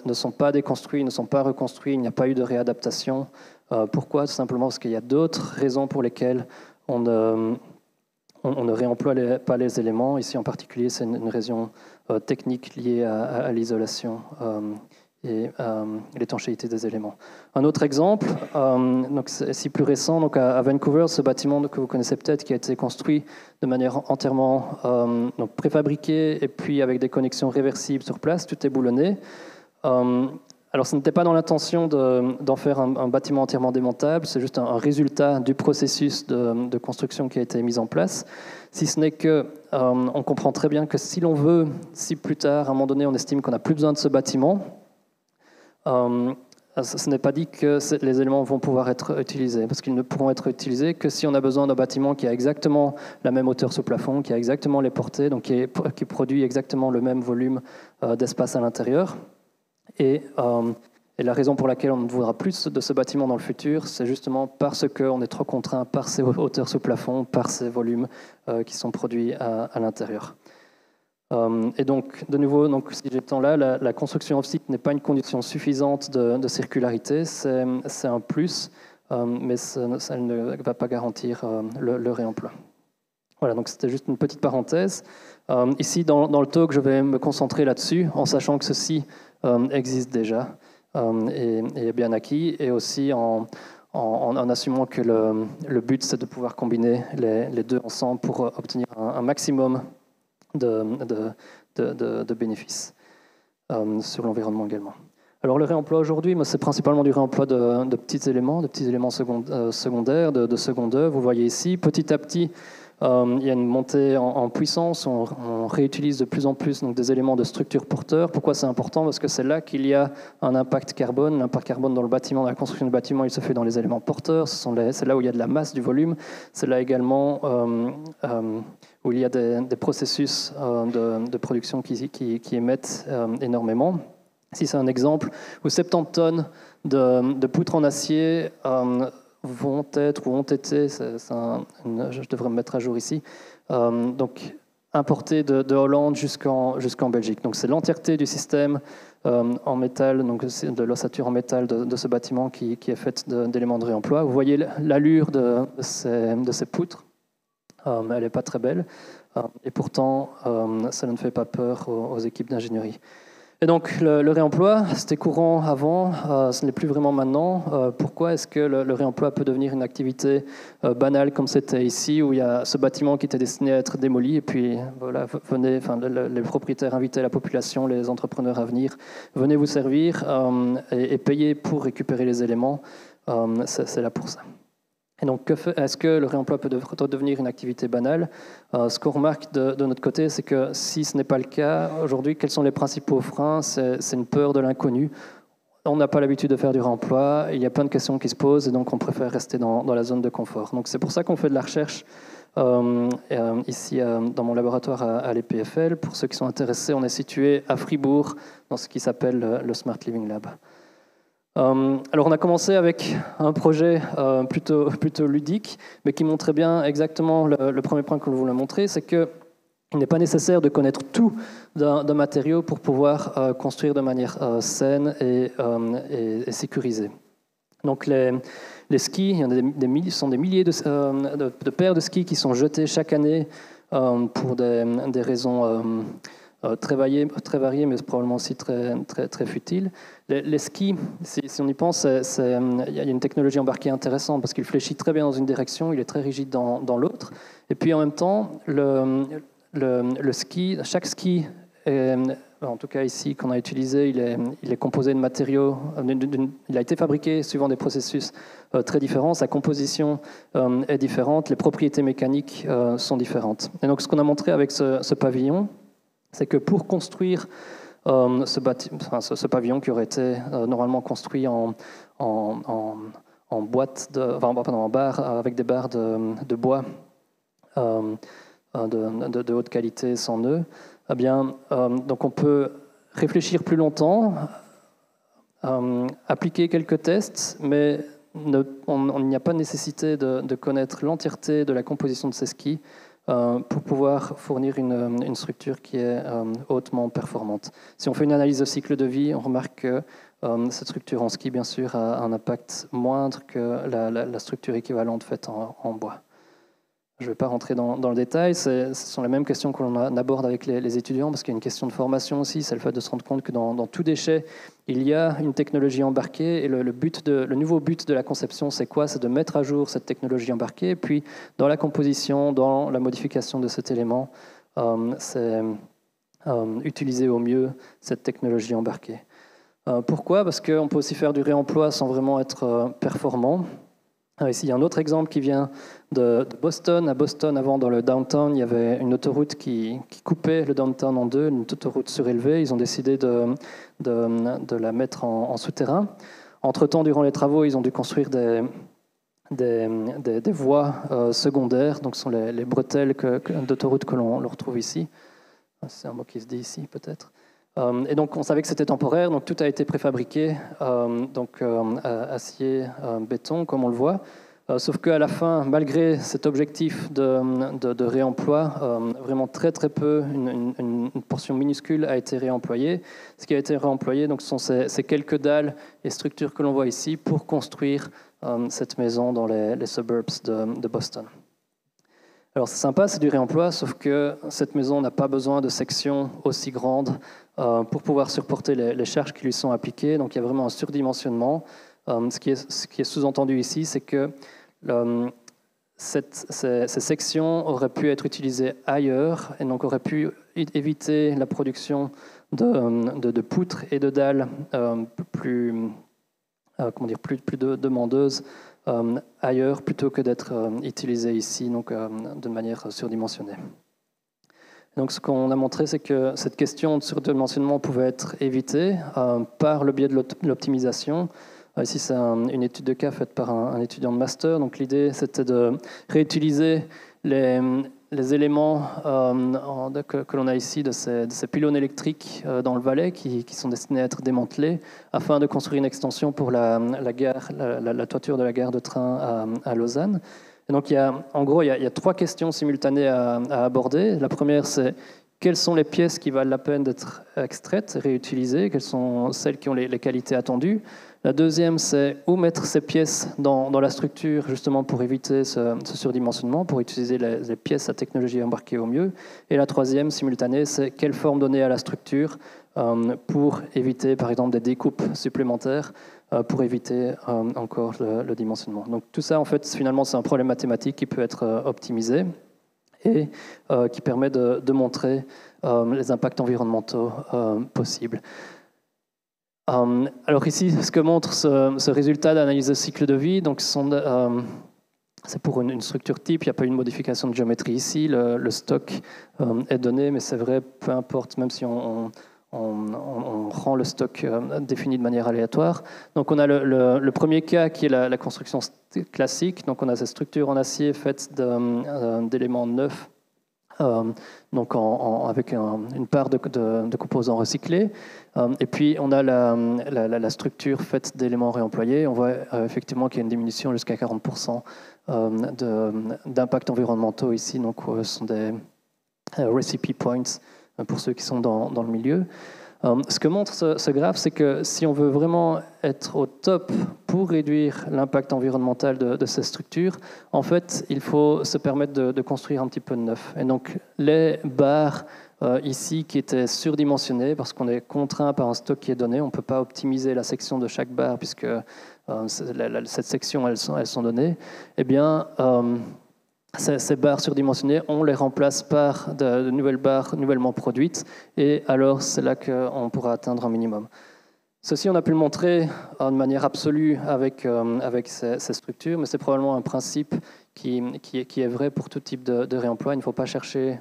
ne sont pas déconstruits, ne sont pas reconstruits, il n'y a pas eu de réadaptation. Pourquoi? Tout simplement parce qu'il y a d'autres raisons pour lesquelles on ne réemploie pas les éléments. Ici en particulier, c'est une raison technique liée à l'isolation et l'étanchéité des éléments. Un autre exemple, donc c'est plus récent, donc à Vancouver, ce bâtiment que vous connaissez peut-être, qui a été construit de manière entièrement préfabriquée et puis avec des connexions réversibles sur place, tout est boulonné. Alors ce n'était pas dans l'intention d'en faire un bâtiment entièrement démontable, c'est juste un résultat du processus de construction qui a été mis en place. Si ce n'est qu'on comprend très bien que si l'on veut, si plus tard, à un moment donné, on estime qu'on n'a plus besoin de ce bâtiment, ce n'est pas dit que les éléments vont pouvoir être utilisés, parce qu'ils ne pourront être utilisés que si on a besoin d'un bâtiment qui a exactement la même hauteur sous plafond, qui a exactement les portées, donc qui produit exactement le même volume d'espace à l'intérieur. Et la raison pour laquelle on ne voudra plus de ce bâtiment dans le futur, c'est justement parce qu'on est trop contraint par ces hauteurs sous plafond, par ces volumes qui sont produits à l'intérieur. Et donc, de nouveau, si j'étends là, la construction off-site n'est pas une condition suffisante de circularité, c'est un plus, mais ça ne va pas garantir le réemploi. Voilà, donc c'était juste une petite parenthèse. Ici, dans le talk, je vais me concentrer là-dessus, en sachant que ceci existe déjà et est bien acquis, et aussi en assumant que le but, c'est de pouvoir combiner les deux ensemble pour obtenir un maximum de bénéfices sur l'environnement également. Alors le réemploi aujourd'hui, c'est principalement du réemploi de petits éléments secondaires, de seconde œuvre. Vous voyez ici, petit à petit, il y a une montée en puissance, on réutilise de plus en plus donc, des éléments de structure porteurs. Pourquoi c'est important? Parce que c'est là qu'il y a un impact carbone. L'impact carbone dans le bâtiment, dans la construction du bâtiment, il se fait dans les éléments porteurs. C'est là où il y a de la masse, du volume. C'est là également où il y a des processus de production qui émettent énormément. Ici, c'est un exemple où 70 tonnes de poutres en acier ont été, je devrais me mettre à jour ici, donc importées de Hollande jusqu'en Belgique. Donc c'est l'entièreté du système en métal, donc de l'ossature en métal de ce bâtiment qui est faite d'éléments de réemploi. Vous voyez l'allure de ces poutres. Elle n'est pas très belle, et pourtant ça ne fait pas peur aux équipes d'ingénierie. Et donc le réemploi, c'était courant avant, ce n'est plus vraiment maintenant. Pourquoi est-ce que le réemploi peut devenir une activité banale comme c'était ici, où il y a ce bâtiment qui était destiné à être démoli, et puis voilà, les propriétaires invitaient la population, les entrepreneurs à venir, venez vous servir et payer pour récupérer les éléments, c'est là pour ça. Et donc, est-ce que le réemploi peut devenir une activité banale? Ce qu'on remarque de notre côté, c'est que si ce n'est pas le cas, aujourd'hui, quels sont les principaux freins? C'est une peur de l'inconnu. On n'a pas l'habitude de faire du réemploi, il y a plein de questions qui se posent, et donc on préfère rester dans la zone de confort. Donc c'est pour ça qu'on fait de la recherche ici dans mon laboratoire à l'EPFL. Pour ceux qui sont intéressés, on est situé à Fribourg, dans ce qui s'appelle le Smart Living Lab. Alors on a commencé avec un projet plutôt ludique, mais qui montrait bien exactement le premier point que je voulais montrer, c'est qu'il n'est pas nécessaire de connaître tout d'un matériau pour pouvoir construire de manière saine et sécurisée. Donc les skis, il y en a sont des milliers de paires de skis qui sont jetés chaque année pour des raisons très variées, mais probablement aussi très futiles. Les skis, si on y pense, il y a une technologie embarquée intéressante parce qu'il fléchit très bien dans une direction, il est très rigide dans l'autre. Et puis en même temps, le ski, chaque ski, en tout cas ici qu'on a utilisé, il est composé de matériaux, il a été fabriqué suivant des processus très différents, sa composition est différente, les propriétés mécaniques sont différentes. Et donc ce qu'on a montré avec ce pavillon, c'est que pour construire ce pavillon qui aurait été normalement construit en boîte, en barre, avec des barres de bois de haute qualité sans nœuds, eh bien, donc on peut réfléchir plus longtemps, appliquer quelques tests, mais il n'y a pas nécessité de connaître l'entièreté de la composition de ces skis pour pouvoir fournir une structure qui est hautement performante. Si on fait une analyse de cycle de vie, on remarque que cette structure en ski, bien sûr, a un impact moindre que la structure équivalente faite en bois. Je ne vais pas rentrer dans le détail, ce sont les mêmes questions que l'on aborde avec les étudiants, parce qu'il y a une question de formation aussi, c'est le fait de se rendre compte que dans tout déchet, il y a une technologie embarquée, et le nouveau but de la conception, c'est quoi? C'est de mettre à jour cette technologie embarquée, et puis dans la composition, dans la modification de cet élément, c'est utiliser au mieux cette technologie embarquée. Pourquoi? Parce qu'on peut aussi faire du réemploi sans vraiment être performant. Ici, il y a un autre exemple qui vient de Boston. À Boston, avant, dans le downtown, il y avait une autoroute qui coupait le downtown en deux, une autoroute surélevée. Ils ont décidé de la mettre en souterrain. Entre-temps, durant les travaux, ils ont dû construire des voies secondaires. Donc, ce sont les bretelles d'autoroute que l'on retrouve ici. C'est un mot qui se dit ici, peut-être. Et donc, on savait que c'était temporaire, donc tout a été préfabriqué, acier, béton, comme on le voit. Sauf qu'à la fin, malgré cet objectif de réemploi, vraiment très peu, une portion minuscule a été réemployée. Ce qui a été réemployé, donc, ce sont ces quelques dalles et structures que l'on voit ici pour construire cette maison dans les suburbs de Boston. Alors c'est sympa, c'est du réemploi, sauf que cette maison n'a pas besoin de sections aussi grandes pour pouvoir supporter les charges qui lui sont appliquées. Donc il y a vraiment un surdimensionnement. Ce qui est sous-entendu ici, c'est que ces sections auraient pu être utilisées ailleurs et donc auraient pu éviter la production de poutres et de dalles plus demandeuses ailleurs plutôt que d'être utilisées ici donc, de manière surdimensionnée. Donc, ce qu'on a montré, c'est que cette question de surdimensionnement pouvait être évitée par le biais de l'optimisation. Ici, c'est une étude de cas faite par un étudiant de master. Donc, l'idée, c'était de réutiliser les éléments que l'on a ici de ces pylônes électriques dans le Valais qui sont destinés à être démantelés afin de construire une extension pour la toiture de la gare de train à Lausanne. Et donc, en gros, il y a trois questions simultanées à aborder. La première, c'est quelles sont les pièces qui valent la peine d'être extraites, réutilisées, quelles sont celles qui ont les qualités attendues. La deuxième, c'est où mettre ces pièces dans la structure, justement pour éviter ce surdimensionnement, pour utiliser les pièces à technologie embarquée au mieux. Et la troisième, simultanée, c'est quelle forme donner à la structure pour éviter, par exemple, des découpes supplémentaires, pour éviter encore le dimensionnement. Donc tout ça, en fait, finalement, c'est un problème mathématique qui peut être optimisé et qui permet de montrer les impacts environnementaux possibles. Alors ici, ce que montre ce résultat d'analyse de cycle de vie, donc c'est pour une structure type, il n'y a pas une modification de géométrie ici, le stock est donné, mais c'est vrai, peu importe, même si on rend le stock défini de manière aléatoire. Donc on a le premier cas qui est la construction classique, donc on a cette structure en acier faite d'éléments neufs donc avec une part de composants recyclés. Et puis on a la structure faite d'éléments réemployés. On voit effectivement qu'il y a une diminution jusqu'à 40% d'impacts environnementaux ici. Donc ce sont des recipe points pour ceux qui sont dans le milieu. Ce que montre ce graphe, c'est que si on veut vraiment être au top pour réduire l'impact environnemental de ces structures, en fait, il faut se permettre de construire un petit peu de neuf. Et donc, les barres ici qui étaient surdimensionnées, parce qu'on est contraint par un stock qui est donné, on ne peut pas optimiser la section de chaque barre, puisque cette section, elles sont données, eh bien, ces barres surdimensionnées, on les remplace par de nouvelles barres nouvellement produites, et alors c'est là qu'on pourra atteindre un minimum. Ceci, on a pu le montrer de manière absolue avec ces structures, mais c'est probablement un principe qui est vrai pour tout type de réemploi. Il ne faut pas chercher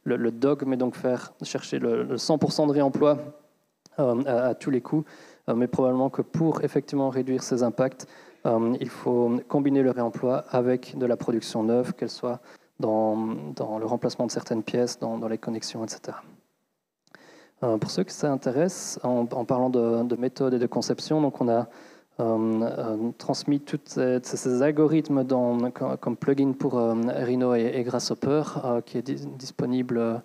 le dogme, mais donc chercher le 100% de réemploi à tous les coups, mais probablement que pour effectivement réduire ces impacts, il faut combiner le réemploi avec de la production neuve, qu'elle soit dans le remplacement de certaines pièces, dans les connexions, etc. Pour ceux que ça intéresse, en parlant de méthode et de conception, donc on a transmis tous ces algorithmes comme plugin pour Rhino et Grasshopper, qui est disponible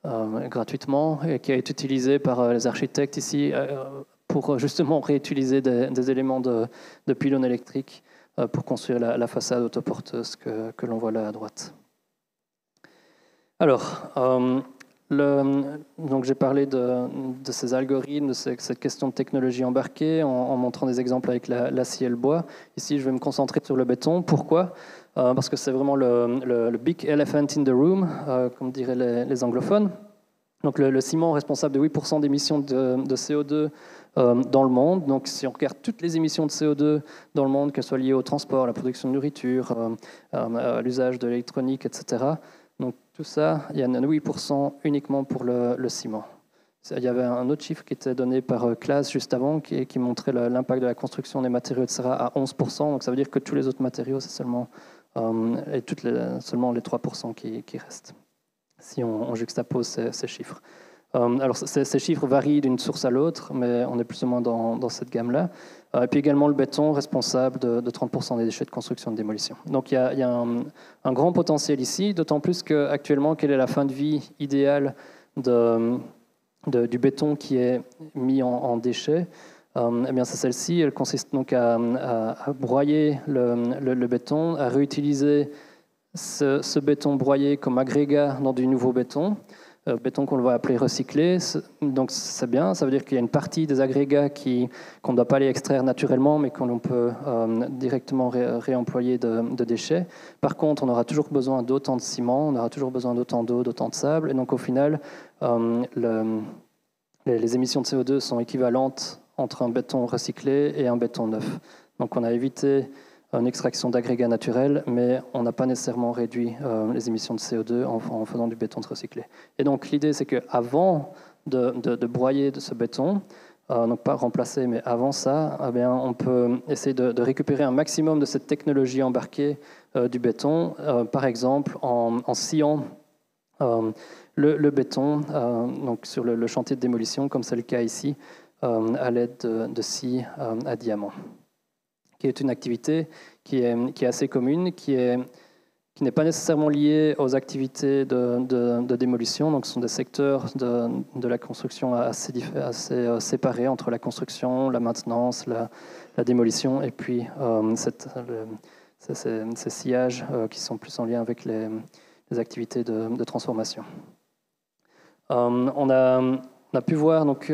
gratuitement et qui a été utilisé par les architectes ici pour justement réutiliser des éléments de pylônes électriques pour construire la façade autoporteuse que l'on voit là à droite. Alors, donc j'ai parlé de ces algorithmes, de cette question de technologie embarquée, en montrant des exemples avec l'acier et le bois. Ici, je vais me concentrer sur le béton. Pourquoi ? Parce que c'est vraiment le big elephant in the room, comme diraient les anglophones. Donc le ciment responsable de 8% d'émissions de CO2 dans le monde. Donc si on regarde toutes les émissions de CO2 dans le monde, qu'elles soient liées au transport, à la production de nourriture, à l'usage de l'électronique, etc., donc tout ça, il y en a 8% uniquement pour le ciment. Il y avait un autre chiffre qui était donné par Klaas juste avant, qui montrait l'impact de la construction des matériaux, etc., à 11%. Donc ça veut dire que tous les autres matériaux, c'est seulement les 3% qui restent, si on juxtapose ces chiffres. Alors ces chiffres varient d'une source à l'autre, mais on est plus ou moins dans cette gamme-là. Et puis également le béton, responsable de 30% des déchets de construction et de démolition. Donc il y a un grand potentiel ici, d'autant plus qu'actuellement, quelle est la fin de vie idéale du béton qui est mis en déchets? Eh bien c'est celle-ci, elle consiste donc à broyer le béton, à réutiliser ce béton broyé comme agrégat dans du nouveau béton. Béton qu'on va appeler recyclé, donc c'est bien, ça veut dire qu'il y a une partie des agrégats qu'on ne doit pas aller extraire naturellement, mais qu'on peut directement réemployer de déchets. Par contre, on aura toujours besoin d'autant de ciment, on aura toujours besoin d'autant d'eau, d'autant de sable, et donc au final, les émissions de CO2 sont équivalentes entre un béton recyclé et un béton neuf. Donc on a évité une extraction d'agrégats naturels, mais on n'a pas nécessairement réduit les émissions de CO2 en faisant du béton recyclé. Et donc l'idée, c'est qu'avant de broyer de ce béton, donc pas remplacer, mais avant ça, eh bien, on peut essayer de récupérer un maximum de cette technologie embarquée du béton, par exemple en sciant le béton donc sur le chantier de démolition, comme c'est le cas ici, à l'aide de scie à diamant, qui est une activité qui est assez commune, qui n'est pas nécessairement liée aux activités de démolition. Donc, ce sont des secteurs de la construction assez séparés entre la construction, la maintenance, la démolition, et puis ces sillages qui sont plus en lien avec les activités de transformation. On a pu voir, donc,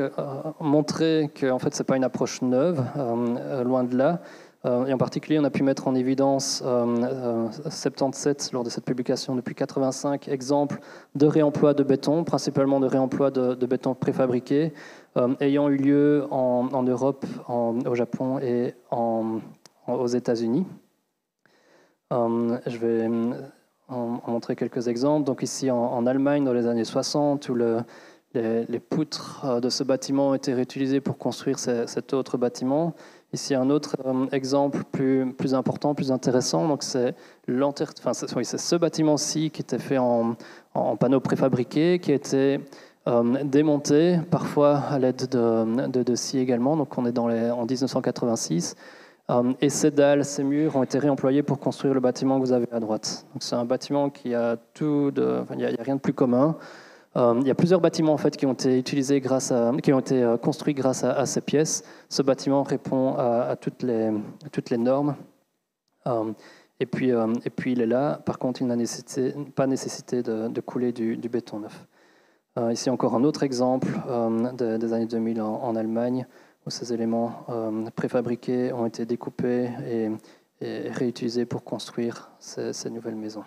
montrer que en fait, ce n'est pas une approche neuve, loin de là. Et en particulier, on a pu mettre en évidence 77, lors de cette publication, depuis 85 exemples de réemploi de béton, principalement de réemploi de béton préfabriqué, ayant eu lieu en Europe, au Japon et aux États-Unis. Je vais en montrer quelques exemples. Donc ici, en Allemagne, dans les années 60, où les poutres de ce bâtiment ont été réutilisées pour construire cet autre bâtiment. Ici, un autre exemple plus important, plus intéressant. Donc, c'est ce bâtiment-ci qui était fait en panneaux préfabriqués, qui a été démonté, parfois à l'aide de scie également. Donc, on est en 1986. Et ces dalles, ces murs ont été réemployés pour construire le bâtiment que vous avez à droite. Donc, c'est un bâtiment qui a il n'y a rien de plus commun. Il y a plusieurs bâtiments en fait qui ont été construits grâce à ces pièces. Ce bâtiment répond à toutes les normes. Et puis il est là. Par contre, il n'a pas nécessité de couler du béton neuf. Ici encore un autre exemple des années 2000 en Allemagne, où ces éléments préfabriqués ont été découpés et réutilisés pour construire ces nouvelles maisons.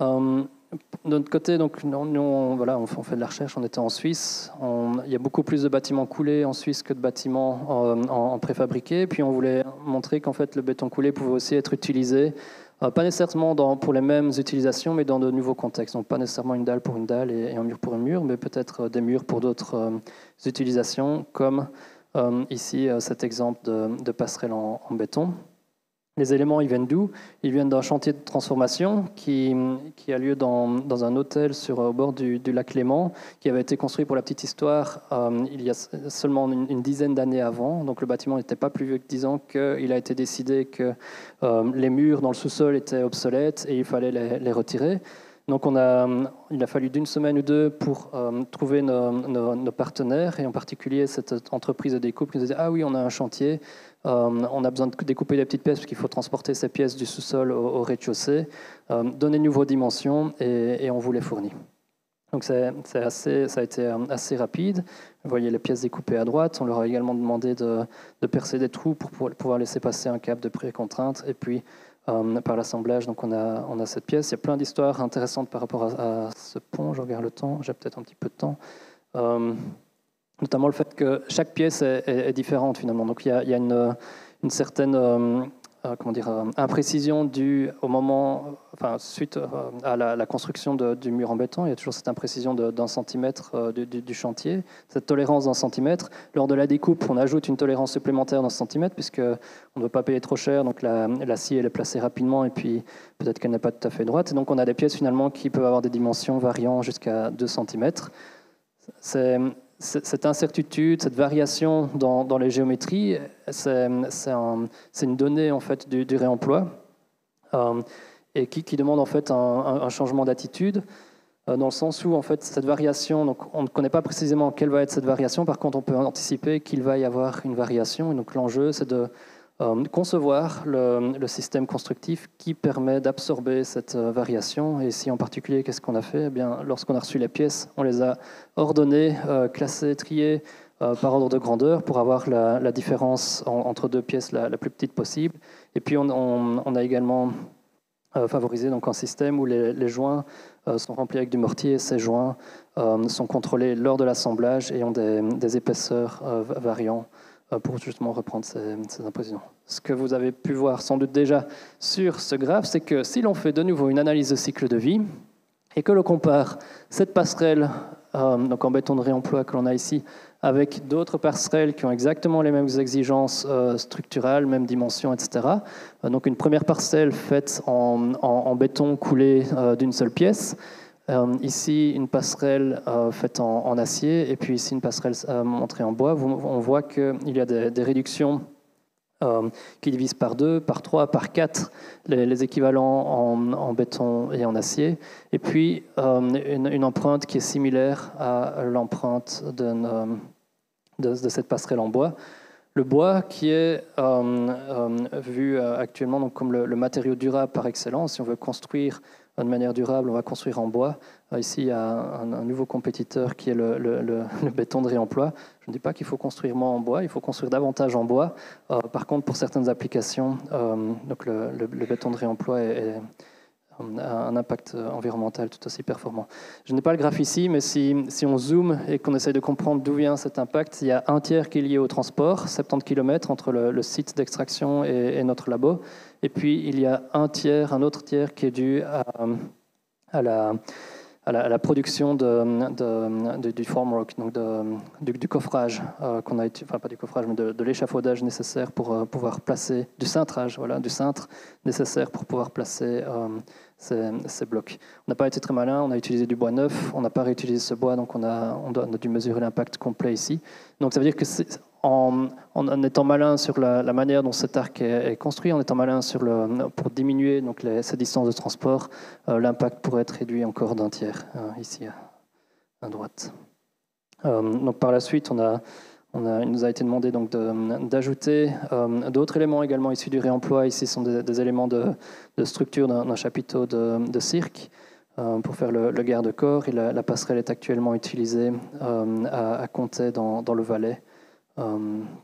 De notre côté, donc, on fait de la recherche, on était en Suisse. Il y a beaucoup plus de bâtiments coulés en Suisse que de bâtiments en préfabriqués. Puis on voulait montrer qu'en fait, le béton coulé pouvait aussi être utilisé, pas nécessairement pour les mêmes utilisations, mais dans de nouveaux contextes. Donc pas nécessairement une dalle pour une dalle et un mur pour un mur, mais peut-être des murs pour d'autres utilisations, comme ici cet exemple de passerelle en béton. Les éléments, ils viennent d'où? Ils viennent d'un chantier de transformation qui a lieu dans un hôtel au bord du lac Léman, qui avait été construit, pour la petite histoire, il y a seulement une dizaine d'années avant. Donc le bâtiment n'était pas plus vieux que 10 ans, qu'il a été décidé que les murs dans le sous-sol étaient obsolètes et il fallait les retirer. Donc il a fallu d'une semaine ou deux pour trouver nos partenaires, et en particulier cette entreprise de découpe qui nous disait « Ah oui, on a un chantier, on a besoin de découper des petites pièces parce qu'il faut transporter ces pièces du sous-sol au rez-de-chaussée, donnez-nous vos dimensions et on vous les fournit. » Donc ça a été assez rapide. Vous voyez les pièces découpées à droite. On leur a également demandé de percer des trous pour pouvoir laisser passer un câble de pré-contrainte. Et puis, par l'assemblage, donc on a cette pièce. Il y a plein d'histoires intéressantes par rapport à ce pont. Je regarde le temps, j'ai peut-être un petit peu de temps. Notamment le fait que chaque pièce est différente finalement. Donc il y a une certaine imprécision due au moment, suite à la construction du mur en béton. Il y a toujours cette imprécision d'1 centimètre du chantier, cette tolérance d'1 centimètre. Lors de la découpe, on ajoute une tolérance supplémentaire d'1 centimètre puisqu'on ne veut pas payer trop cher, donc la scie elle est placée rapidement et puis peut-être qu'elle n'est pas tout à fait droite. Et donc on a des pièces finalement qui peuvent avoir des dimensions variant jusqu'à 2 centimètres. Cette incertitude, cette variation dans les géométries, c'est une donnée en fait du réemploi et qui demande en fait un changement d'attitude dans le sens où en fait cette variation, donc on ne connaît pas précisément quelle va être cette variation. Par contre, on peut anticiper qu'il va y avoir une variation. Et donc l'enjeu, c'est de concevoir le système constructif qui permet d'absorber cette variation. Et ici en particulier, qu'est-ce qu'on a fait? Eh bien, lorsqu'on a reçu les pièces, on les a ordonnées, classées, triées par ordre de grandeur pour avoir la différence entre deux pièces la plus petite possible. Et puis on a également favorisé donc un système où les joints sont remplis avec du mortier. Ces joints sont contrôlés lors de l'assemblage et ont des épaisseurs variant pour justement reprendre ces impressions. Ce que vous avez pu voir sans doute déjà sur ce graphe, c'est que si l'on fait de nouveau une analyse de cycle de vie et que l'on compare cette passerelle donc en béton de réemploi que l'on a ici avec d'autres passerelles qui ont exactement les mêmes exigences structurales, mêmes dimensions, etc. Donc une première parcelle faite en béton coulé d'une seule pièce. Ici, une passerelle faite en acier, et puis ici, une passerelle montrée en bois. On voit qu'il y a des réductions qui divisent par 2, par 3, par 4 les équivalents en béton et en acier. Et puis, une empreinte qui est similaire à l'empreinte de cette passerelle en bois. Le bois qui est vu actuellement donc, comme le matériau durable par excellence. Si on veut construire de manière durable, on va construire en bois. Ici, il y a un nouveau compétiteur qui est le béton de réemploi. Je ne dis pas qu'il faut construire moins en bois, il faut construire davantage en bois. Par contre, pour certaines applications, donc le béton de réemploi a un impact environnemental tout aussi performant. Je n'ai pas le graphe ici, mais si on zoome et qu'on essaie de comprendre d'où vient cet impact, il y a un tiers qui est lié au transport, 70 km entre le site d'extraction et notre labo. Et puis, il y a un autre tiers qui est dû à à la production du formwork, donc du coffrage qu'on a, enfin pas du coffrage, mais de l'échafaudage nécessaire pour pouvoir placer, du cintrage, voilà, du cintre nécessaire pour pouvoir placer ces blocs. On n'a pas été très malin, on a utilisé du bois neuf, on n'a pas réutilisé ce bois, donc on a dû mesurer l'impact complet ici. Donc ça veut dire que en étant malin sur la manière dont cet arc est construit, en étant malin pour diminuer donc ces distances de transport, l'impact pourrait être réduit encore d'un tiers, ici à droite. Donc par la suite, il nous a été demandé donc d'ajouter d'autres éléments également issus du réemploi. Ici sont des éléments de structure d'un chapiteau de cirque pour faire le garde-corps. Et la passerelle est actuellement utilisée à Comté dans le Valais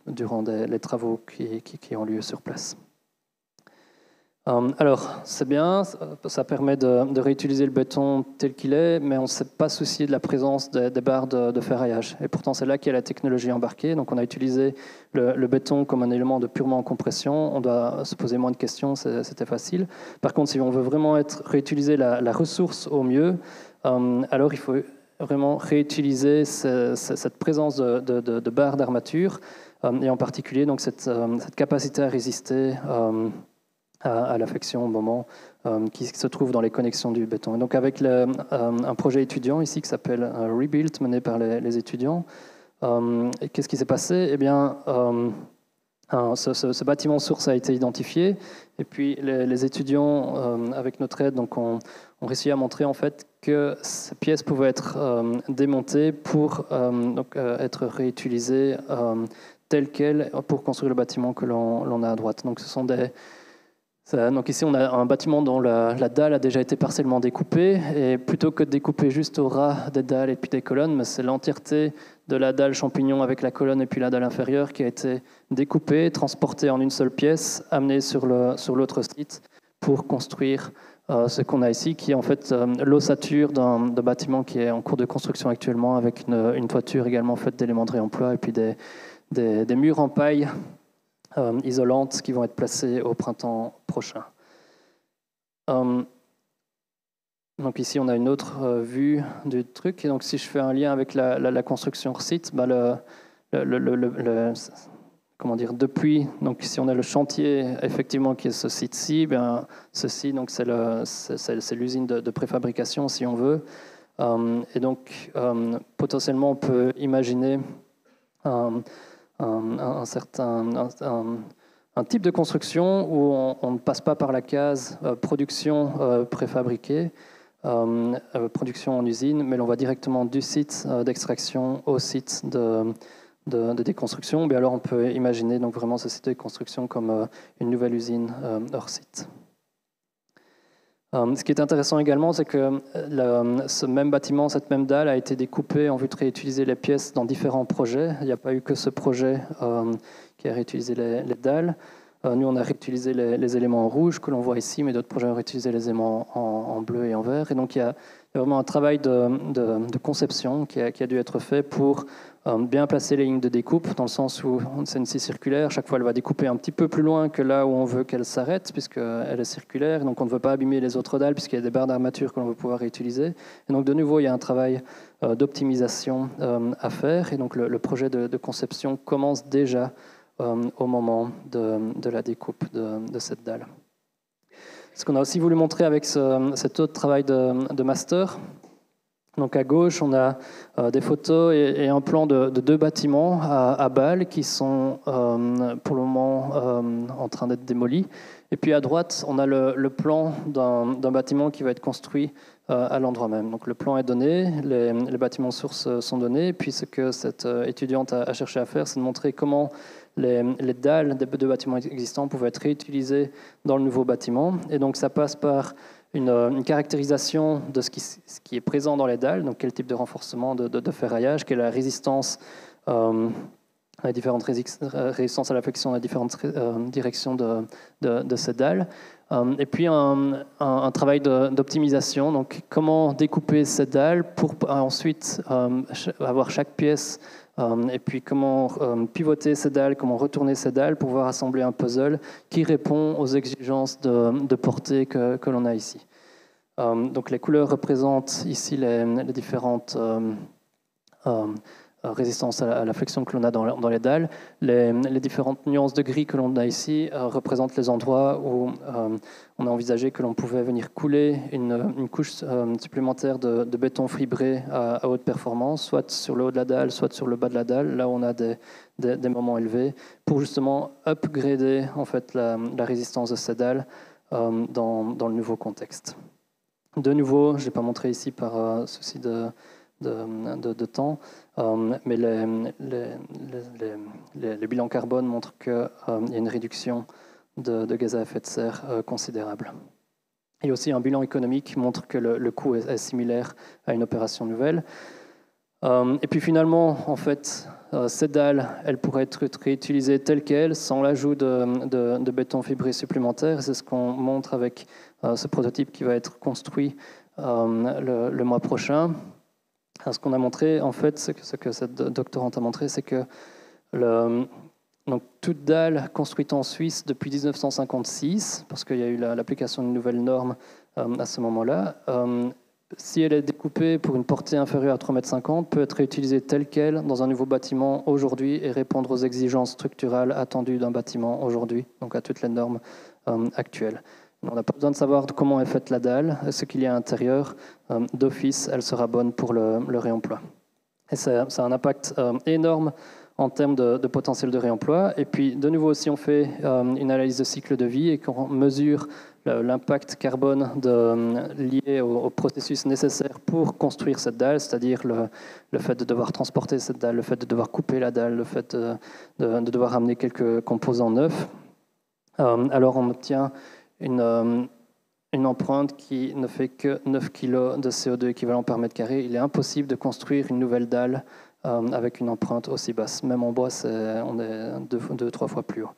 durant les travaux qui ont lieu sur place. Alors, c'est bien, ça permet de réutiliser le béton tel qu'il est, mais on ne s'est pas soucié de la présence des barres de ferraillage. Et pourtant, c'est là qu'il y a la technologie embarquée. Donc, on a utilisé le béton comme un élément de purement compression. On doit se poser moins de questions, c'était facile. Par contre, si on veut vraiment réutiliser la ressource au mieux, alors il faut vraiment réutiliser cette présence de barres d'armature, et en particulier donc cette capacité à résister à l'affection au moment qui se trouve dans les connexions du béton. Et donc avec un projet étudiant ici qui s'appelle Rebuild, mené par les étudiants, qu'est-ce qui s'est passé? Eh bien, ce bâtiment source a été identifié, et puis les étudiants, avec notre aide, donc ont réussi à montrer en fait que ces pièces pouvaient être démontées pour être réutilisées telles quelles pour construire le bâtiment que l'on a à droite. Donc ce sont donc ici, on a un bâtiment dont la dalle a déjà été partiellement découpée, et plutôt que de découper juste au ras des dalles et puis des colonnes, c'est l'entièreté de la dalle champignon avec la colonne et puis la dalle inférieure qui a été découpée, transportée en une seule pièce, amenée sur l'autre site pour construire ce qu'on a ici, qui est en fait l'ossature d'un bâtiment qui est en cours de construction actuellement, avec une toiture également faite d'éléments de réemploi et puis des murs en paille isolantes qui vont être placées au printemps prochain. Donc ici, on a une autre vue du truc. Et donc, si je fais un lien avec la construction hors site, comment dire, depuis, donc si on a le chantier effectivement qui est ce site-ci, bien ceci, donc c'est l'usine de préfabrication, si on veut. Et donc, potentiellement, on peut imaginer un type de construction où on ne passe pas par la case production préfabriquée, production en usine, mais l'on va directement du site d'extraction au site de déconstruction. Mais alors on peut imaginer donc vraiment ce site de construction comme une nouvelle usine hors site. Ce qui est intéressant également, c'est que ce même bâtiment, cette même dalle a été découpée en vue de réutiliser les pièces dans différents projets. Il n'y a pas eu que ce projet qui a réutilisé les dalles. Nous, on a réutilisé les éléments en rouge que l'on voit ici, mais d'autres projets ont réutilisé les éléments en bleu et en vert. Et donc, il y a vraiment un travail de conception qui a dû être fait pour bien placer les lignes de découpe, dans le sens où c'est une scie circulaire. Chaque fois, elle va découper un petit peu plus loin que là où on veut qu'elle s'arrête, puisqu'elle est circulaire. Donc, on ne veut pas abîmer les autres dalles, puisqu'il y a des barres d'armature que l'on veut pouvoir réutiliser. Et donc, de nouveau, il y a un travail d'optimisation à faire. Et donc, le projet de conception commence déjà au moment de la découpe de cette dalle. Ce qu'on a aussi voulu montrer avec cet autre travail de master, donc à gauche, on a des photos et un plan de deux bâtiments à Bâle qui sont pour le moment en train d'être démolis. Et puis à droite, on a le plan d'un bâtiment qui va être construit à l'endroit même. Donc le plan est donné, les bâtiments sources sont donnés, et puis ce que cette étudiante a cherché à faire, c'est de montrer comment les dalles des deux bâtiments existants pouvaient être réutilisées dans le nouveau bâtiment. Et donc ça passe par une caractérisation de ce qui est présent dans les dalles, donc quel type de renforcement de ferraillage, quelle est la résistance à les différentes résistances à l'affection dans les différentes directions de ces dalles. Et puis un travail d'optimisation, donc comment découper ces dalles pour ensuite avoir chaque pièce, et puis comment pivoter ces dalles, comment retourner ces dalles pour pouvoir assembler un puzzle qui répond aux exigences de portée que l'on a ici. Donc les couleurs représentent ici les différentes résistance à la flexion que l'on a dans les dalles. Les différentes nuances de gris que l'on a ici représentent les endroits où on a envisagé que l'on pouvait venir couler une couche supplémentaire de béton fibré à haute performance, soit sur le haut de la dalle, soit sur le bas de la dalle, là où on a des moments élevés, pour justement upgrader en fait, la résistance de ces dalles dans le nouveau contexte. De nouveau, je n'ai pas montré ici par souci de temps, mais les bilans carbone montrent qu'il y a une réduction de gaz à effet de serre considérable. Et aussi un bilan économique montre que le coût est similaire à une opération nouvelle. Et puis finalement, en fait, ces dalles, elles pourraient être réutilisées telles quelles, sans l'ajout de béton fibré supplémentaire. C'est ce qu'on montre avec ce prototype qui va être construit le mois prochain. Alors, ce qu'on a montré, en fait, ce que cette doctorante a montré, c'est que donc, toute dalle construite en Suisse depuis 1956, parce qu'il y a eu l'application d'une nouvelle norme à ce moment-là, si elle est découpée pour une portée inférieure à 3,50 m, peut être réutilisée telle qu'elle dans un nouveau bâtiment aujourd'hui et répondre aux exigences structurales attendues d'un bâtiment aujourd'hui, donc à toutes les normes actuelles. On n'a pas besoin de savoir comment est faite la dalle, ce qu'il y a à l'intérieur. D'office, elle sera bonne pour le réemploi. Et ça a un impact énorme en termes de potentiel de réemploi. Et puis, de nouveau, si on fait une analyse de cycle de vie et qu'on mesure l'impact carbone lié au processus nécessaire pour construire cette dalle, c'est-à-dire le fait de devoir transporter cette dalle, le fait de devoir couper la dalle, le fait de devoir amener quelques composants neufs, alors on obtient une empreinte qui ne fait que 9 kg de CO2 équivalent par mètre carré. Il est impossible de construire une nouvelle dalle avec une empreinte aussi basse. Même en bois, on est 2-3 fois plus haut.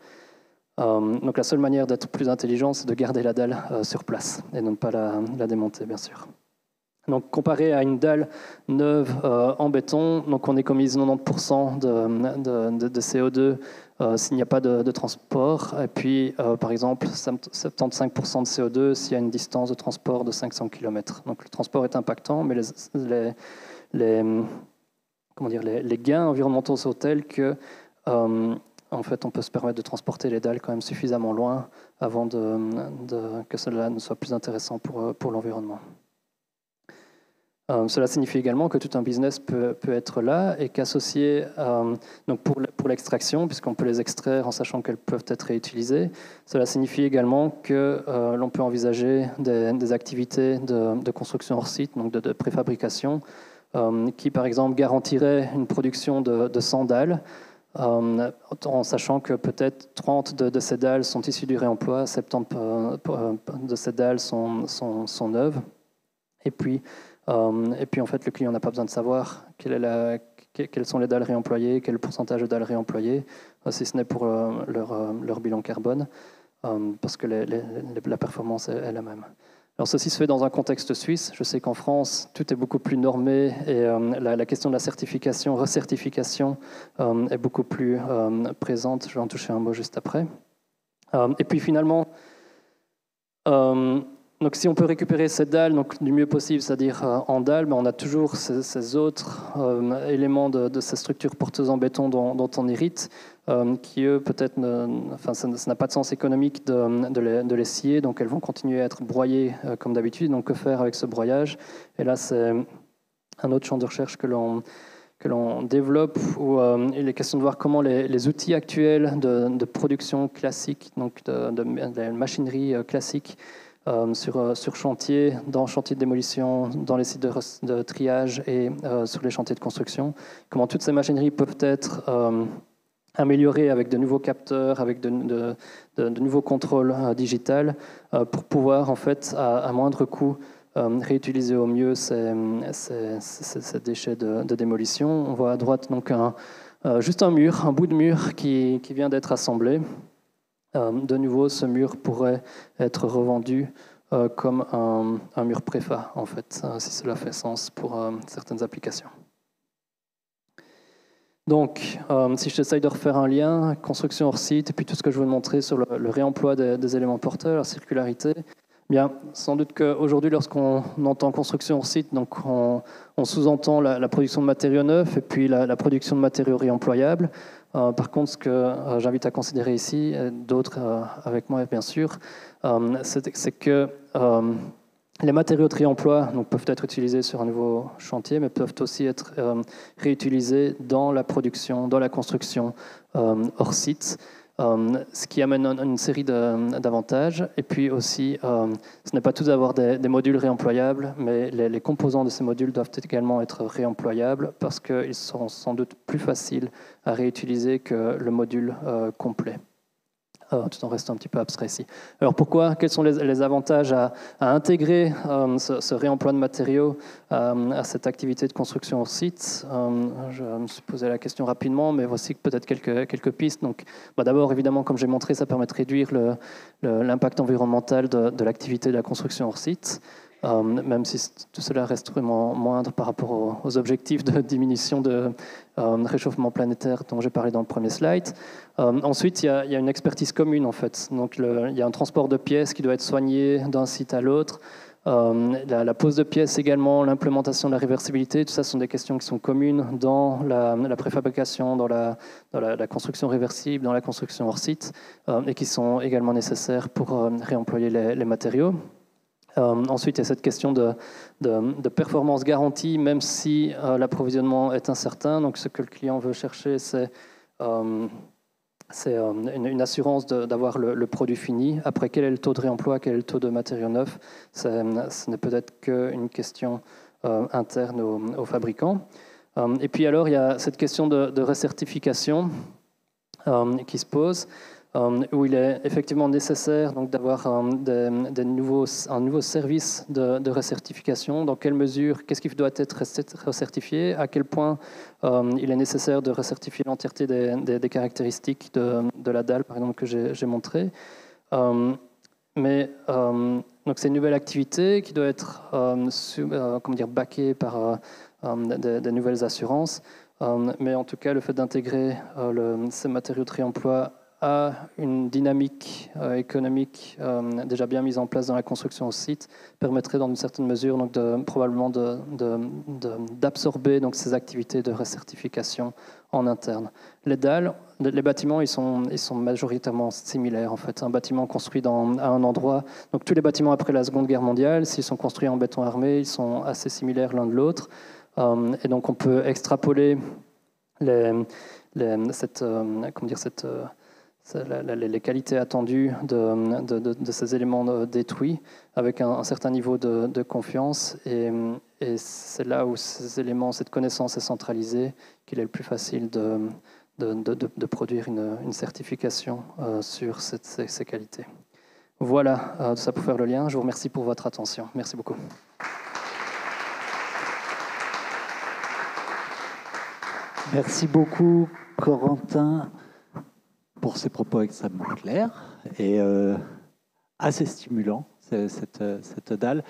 Donc la seule manière d'être plus intelligent, c'est de garder la dalle sur place et de ne pas la démonter, bien sûr. Donc comparé à une dalle neuve en béton, donc on économise 90% de CO2 s'il n'y a pas de transport, et puis par exemple 75% de CO2 s'il y a une distance de transport de 500 km. Donc le transport est impactant, mais les gains environnementaux sont tels que en fait, on peut se permettre de transporter les dalles quand même suffisamment loin avant que cela ne soit plus intéressant pour l'environnement. Cela signifie également que tout un business peut être là et qu'associé donc pour l'extraction, puisqu'on peut les extraire en sachant qu'elles peuvent être réutilisées, cela signifie également que l'on peut envisager des activités de construction hors site, donc de préfabrication, qui par exemple garantiraient une production de 100 dalles, en sachant que peut-être 30 de ces dalles sont issues du réemploi, 70 de ces dalles sont neuves. Et puis en fait, le client n'a pas besoin de savoir quelles sont les dalles réemployées, quel pourcentage de dalles réemployées, si ce n'est pour leur bilan carbone, parce que la performance est la même. Alors ceci se fait dans un contexte suisse. Je sais qu'en France, tout est beaucoup plus normé et la question de la certification, recertification est beaucoup plus présente. Je vais en toucher un mot juste après. Et puis finalement, donc si on peut récupérer cette dalle donc, du mieux possible, c'est-à-dire en dalle, mais on a toujours ces autres éléments de ces structures porteuses en béton dont on hérite, qui eux peut-être, ça n'a pas de sens économique de les scier, donc elles vont continuer à être broyées comme d'habitude. Donc que faire avec ce broyage? Et là c'est un autre champ de recherche que l'on développe, où il est question de voir comment les outils actuels de production classique, donc de machinerie classique, sur chantier, dans chantier de démolition, dans les sites de triage et sur les chantiers de construction, comment toutes ces machineries peuvent être améliorées avec de nouveaux capteurs, avec de nouveaux contrôles digitales, pour pouvoir en fait à moindre coût réutiliser au mieux ces déchets de démolition. On voit à droite donc juste un bout de mur qui vient d'être assemblé. De nouveau, ce mur pourrait être revendu comme un mur préfa, en fait, si cela fait sens pour certaines applications. Donc, si j'essaye de refaire un lien, construction hors site, et puis tout ce que je veux montrer sur le réemploi des éléments porteurs, la circularité, Bien, sans doute qu'aujourd'hui, lorsqu'on entend construction hors site, donc on sous-entend la production de matériaux neufs et puis la production de matériaux réemployables. Par contre, ce que j'invite à considérer ici, et d'autres avec moi bien sûr, c'est que les matériaux de réemploi donc, peuvent être utilisés sur un nouveau chantier, mais peuvent aussi être réutilisés dans la production, dans la construction hors site. Ce qui amène une série d'avantages. Et puis aussi, ce n'est pas tout d'avoir des modules réemployables, mais les composants de ces modules doivent également être réemployables parce qu'ils seront sans doute plus faciles à réutiliser que le module complet. Tout en restant un petit peu abstrait ici. Alors pourquoi? Quels sont les avantages à intégrer ce réemploi de matériaux à cette activité de construction hors site? Je me suis posé la question rapidement, mais voici peut-être quelques pistes. Donc, d'abord, évidemment, comme j'ai montré, ça permet de réduire l'impact environnemental de l'activité de la construction hors site. Même si tout cela reste vraiment moindre par rapport aux objectifs de diminution de réchauffement planétaire dont j'ai parlé dans le premier slide. Ensuite, il y a une expertise commune en fait. Donc, il y a un transport de pièces qui doit être soigné d'un site à l'autre. La pose de pièces également, l'implémentation de la réversibilité, tout ça sont des questions qui sont communes dans la préfabrication, dans la construction réversible, dans la construction hors site, et qui sont également nécessaires pour réemployer les matériaux. Ensuite, il y a cette question de performance garantie, même si l'approvisionnement est incertain. Donc, ce que le client veut chercher, c'est une assurance d'avoir le produit fini. Après, quel est le taux de réemploi, quel est le taux de matériaux neufs? Ce n'est peut-être qu'une question interne aux fabricants. Et puis alors, il y a cette question de recertification qui se pose. Où il est effectivement nécessaire d'avoir un nouveau service de recertification. Dans quelle mesure, qu'est-ce qui doit être recertifié? À quel point il est nécessaire de recertifier l'entièreté des caractéristiques de la dalle, par exemple, que j'ai montré. Donc c'est une nouvelle activité qui doit être backée par des nouvelles assurances. Mais en tout cas, le fait d'intégrer ces matériaux de réemploi à une dynamique économique déjà bien mise en place dans la construction au site permettrait dans une certaine mesure donc probablement d'absorber donc ces activités de recertification en interne. Les dalles, les bâtiments, ils sont majoritairement similaires en fait. Un bâtiment construit à un endroit, donc tous les bâtiments après la Seconde Guerre mondiale, s'ils sont construits en béton armé, ils sont assez similaires l'un de l'autre. Et donc on peut extrapoler les qualités attendues de ces éléments détruits avec un certain niveau de confiance. Et c'est là où ces éléments, cette connaissance est centralisée, qu'il est le plus facile de produire une certification sur ces qualités. Voilà, tout ça pour faire le lien. Je vous remercie pour votre attention. Merci beaucoup. Merci beaucoup, Corentin, pour ces propos extrêmement clairs et assez stimulants, cette dalle.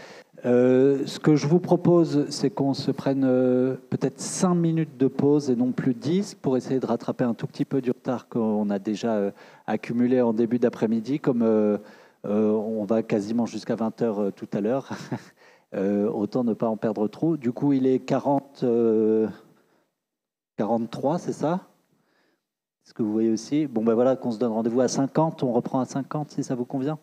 Ce que je vous propose, c'est qu'on se prenne peut-être 5 minutes de pause et non plus 10 pour essayer de rattraper un tout petit peu du retard qu'on a déjà accumulé en début d'après-midi, comme on va quasiment jusqu'à 20h tout à l'heure. Autant ne pas en perdre trop. Du coup, il est 43, c'est ça? Est-ce que vous voyez aussi? Bon, ben voilà, qu'on se donne rendez-vous à 50. On reprend à 50 si ça vous convient.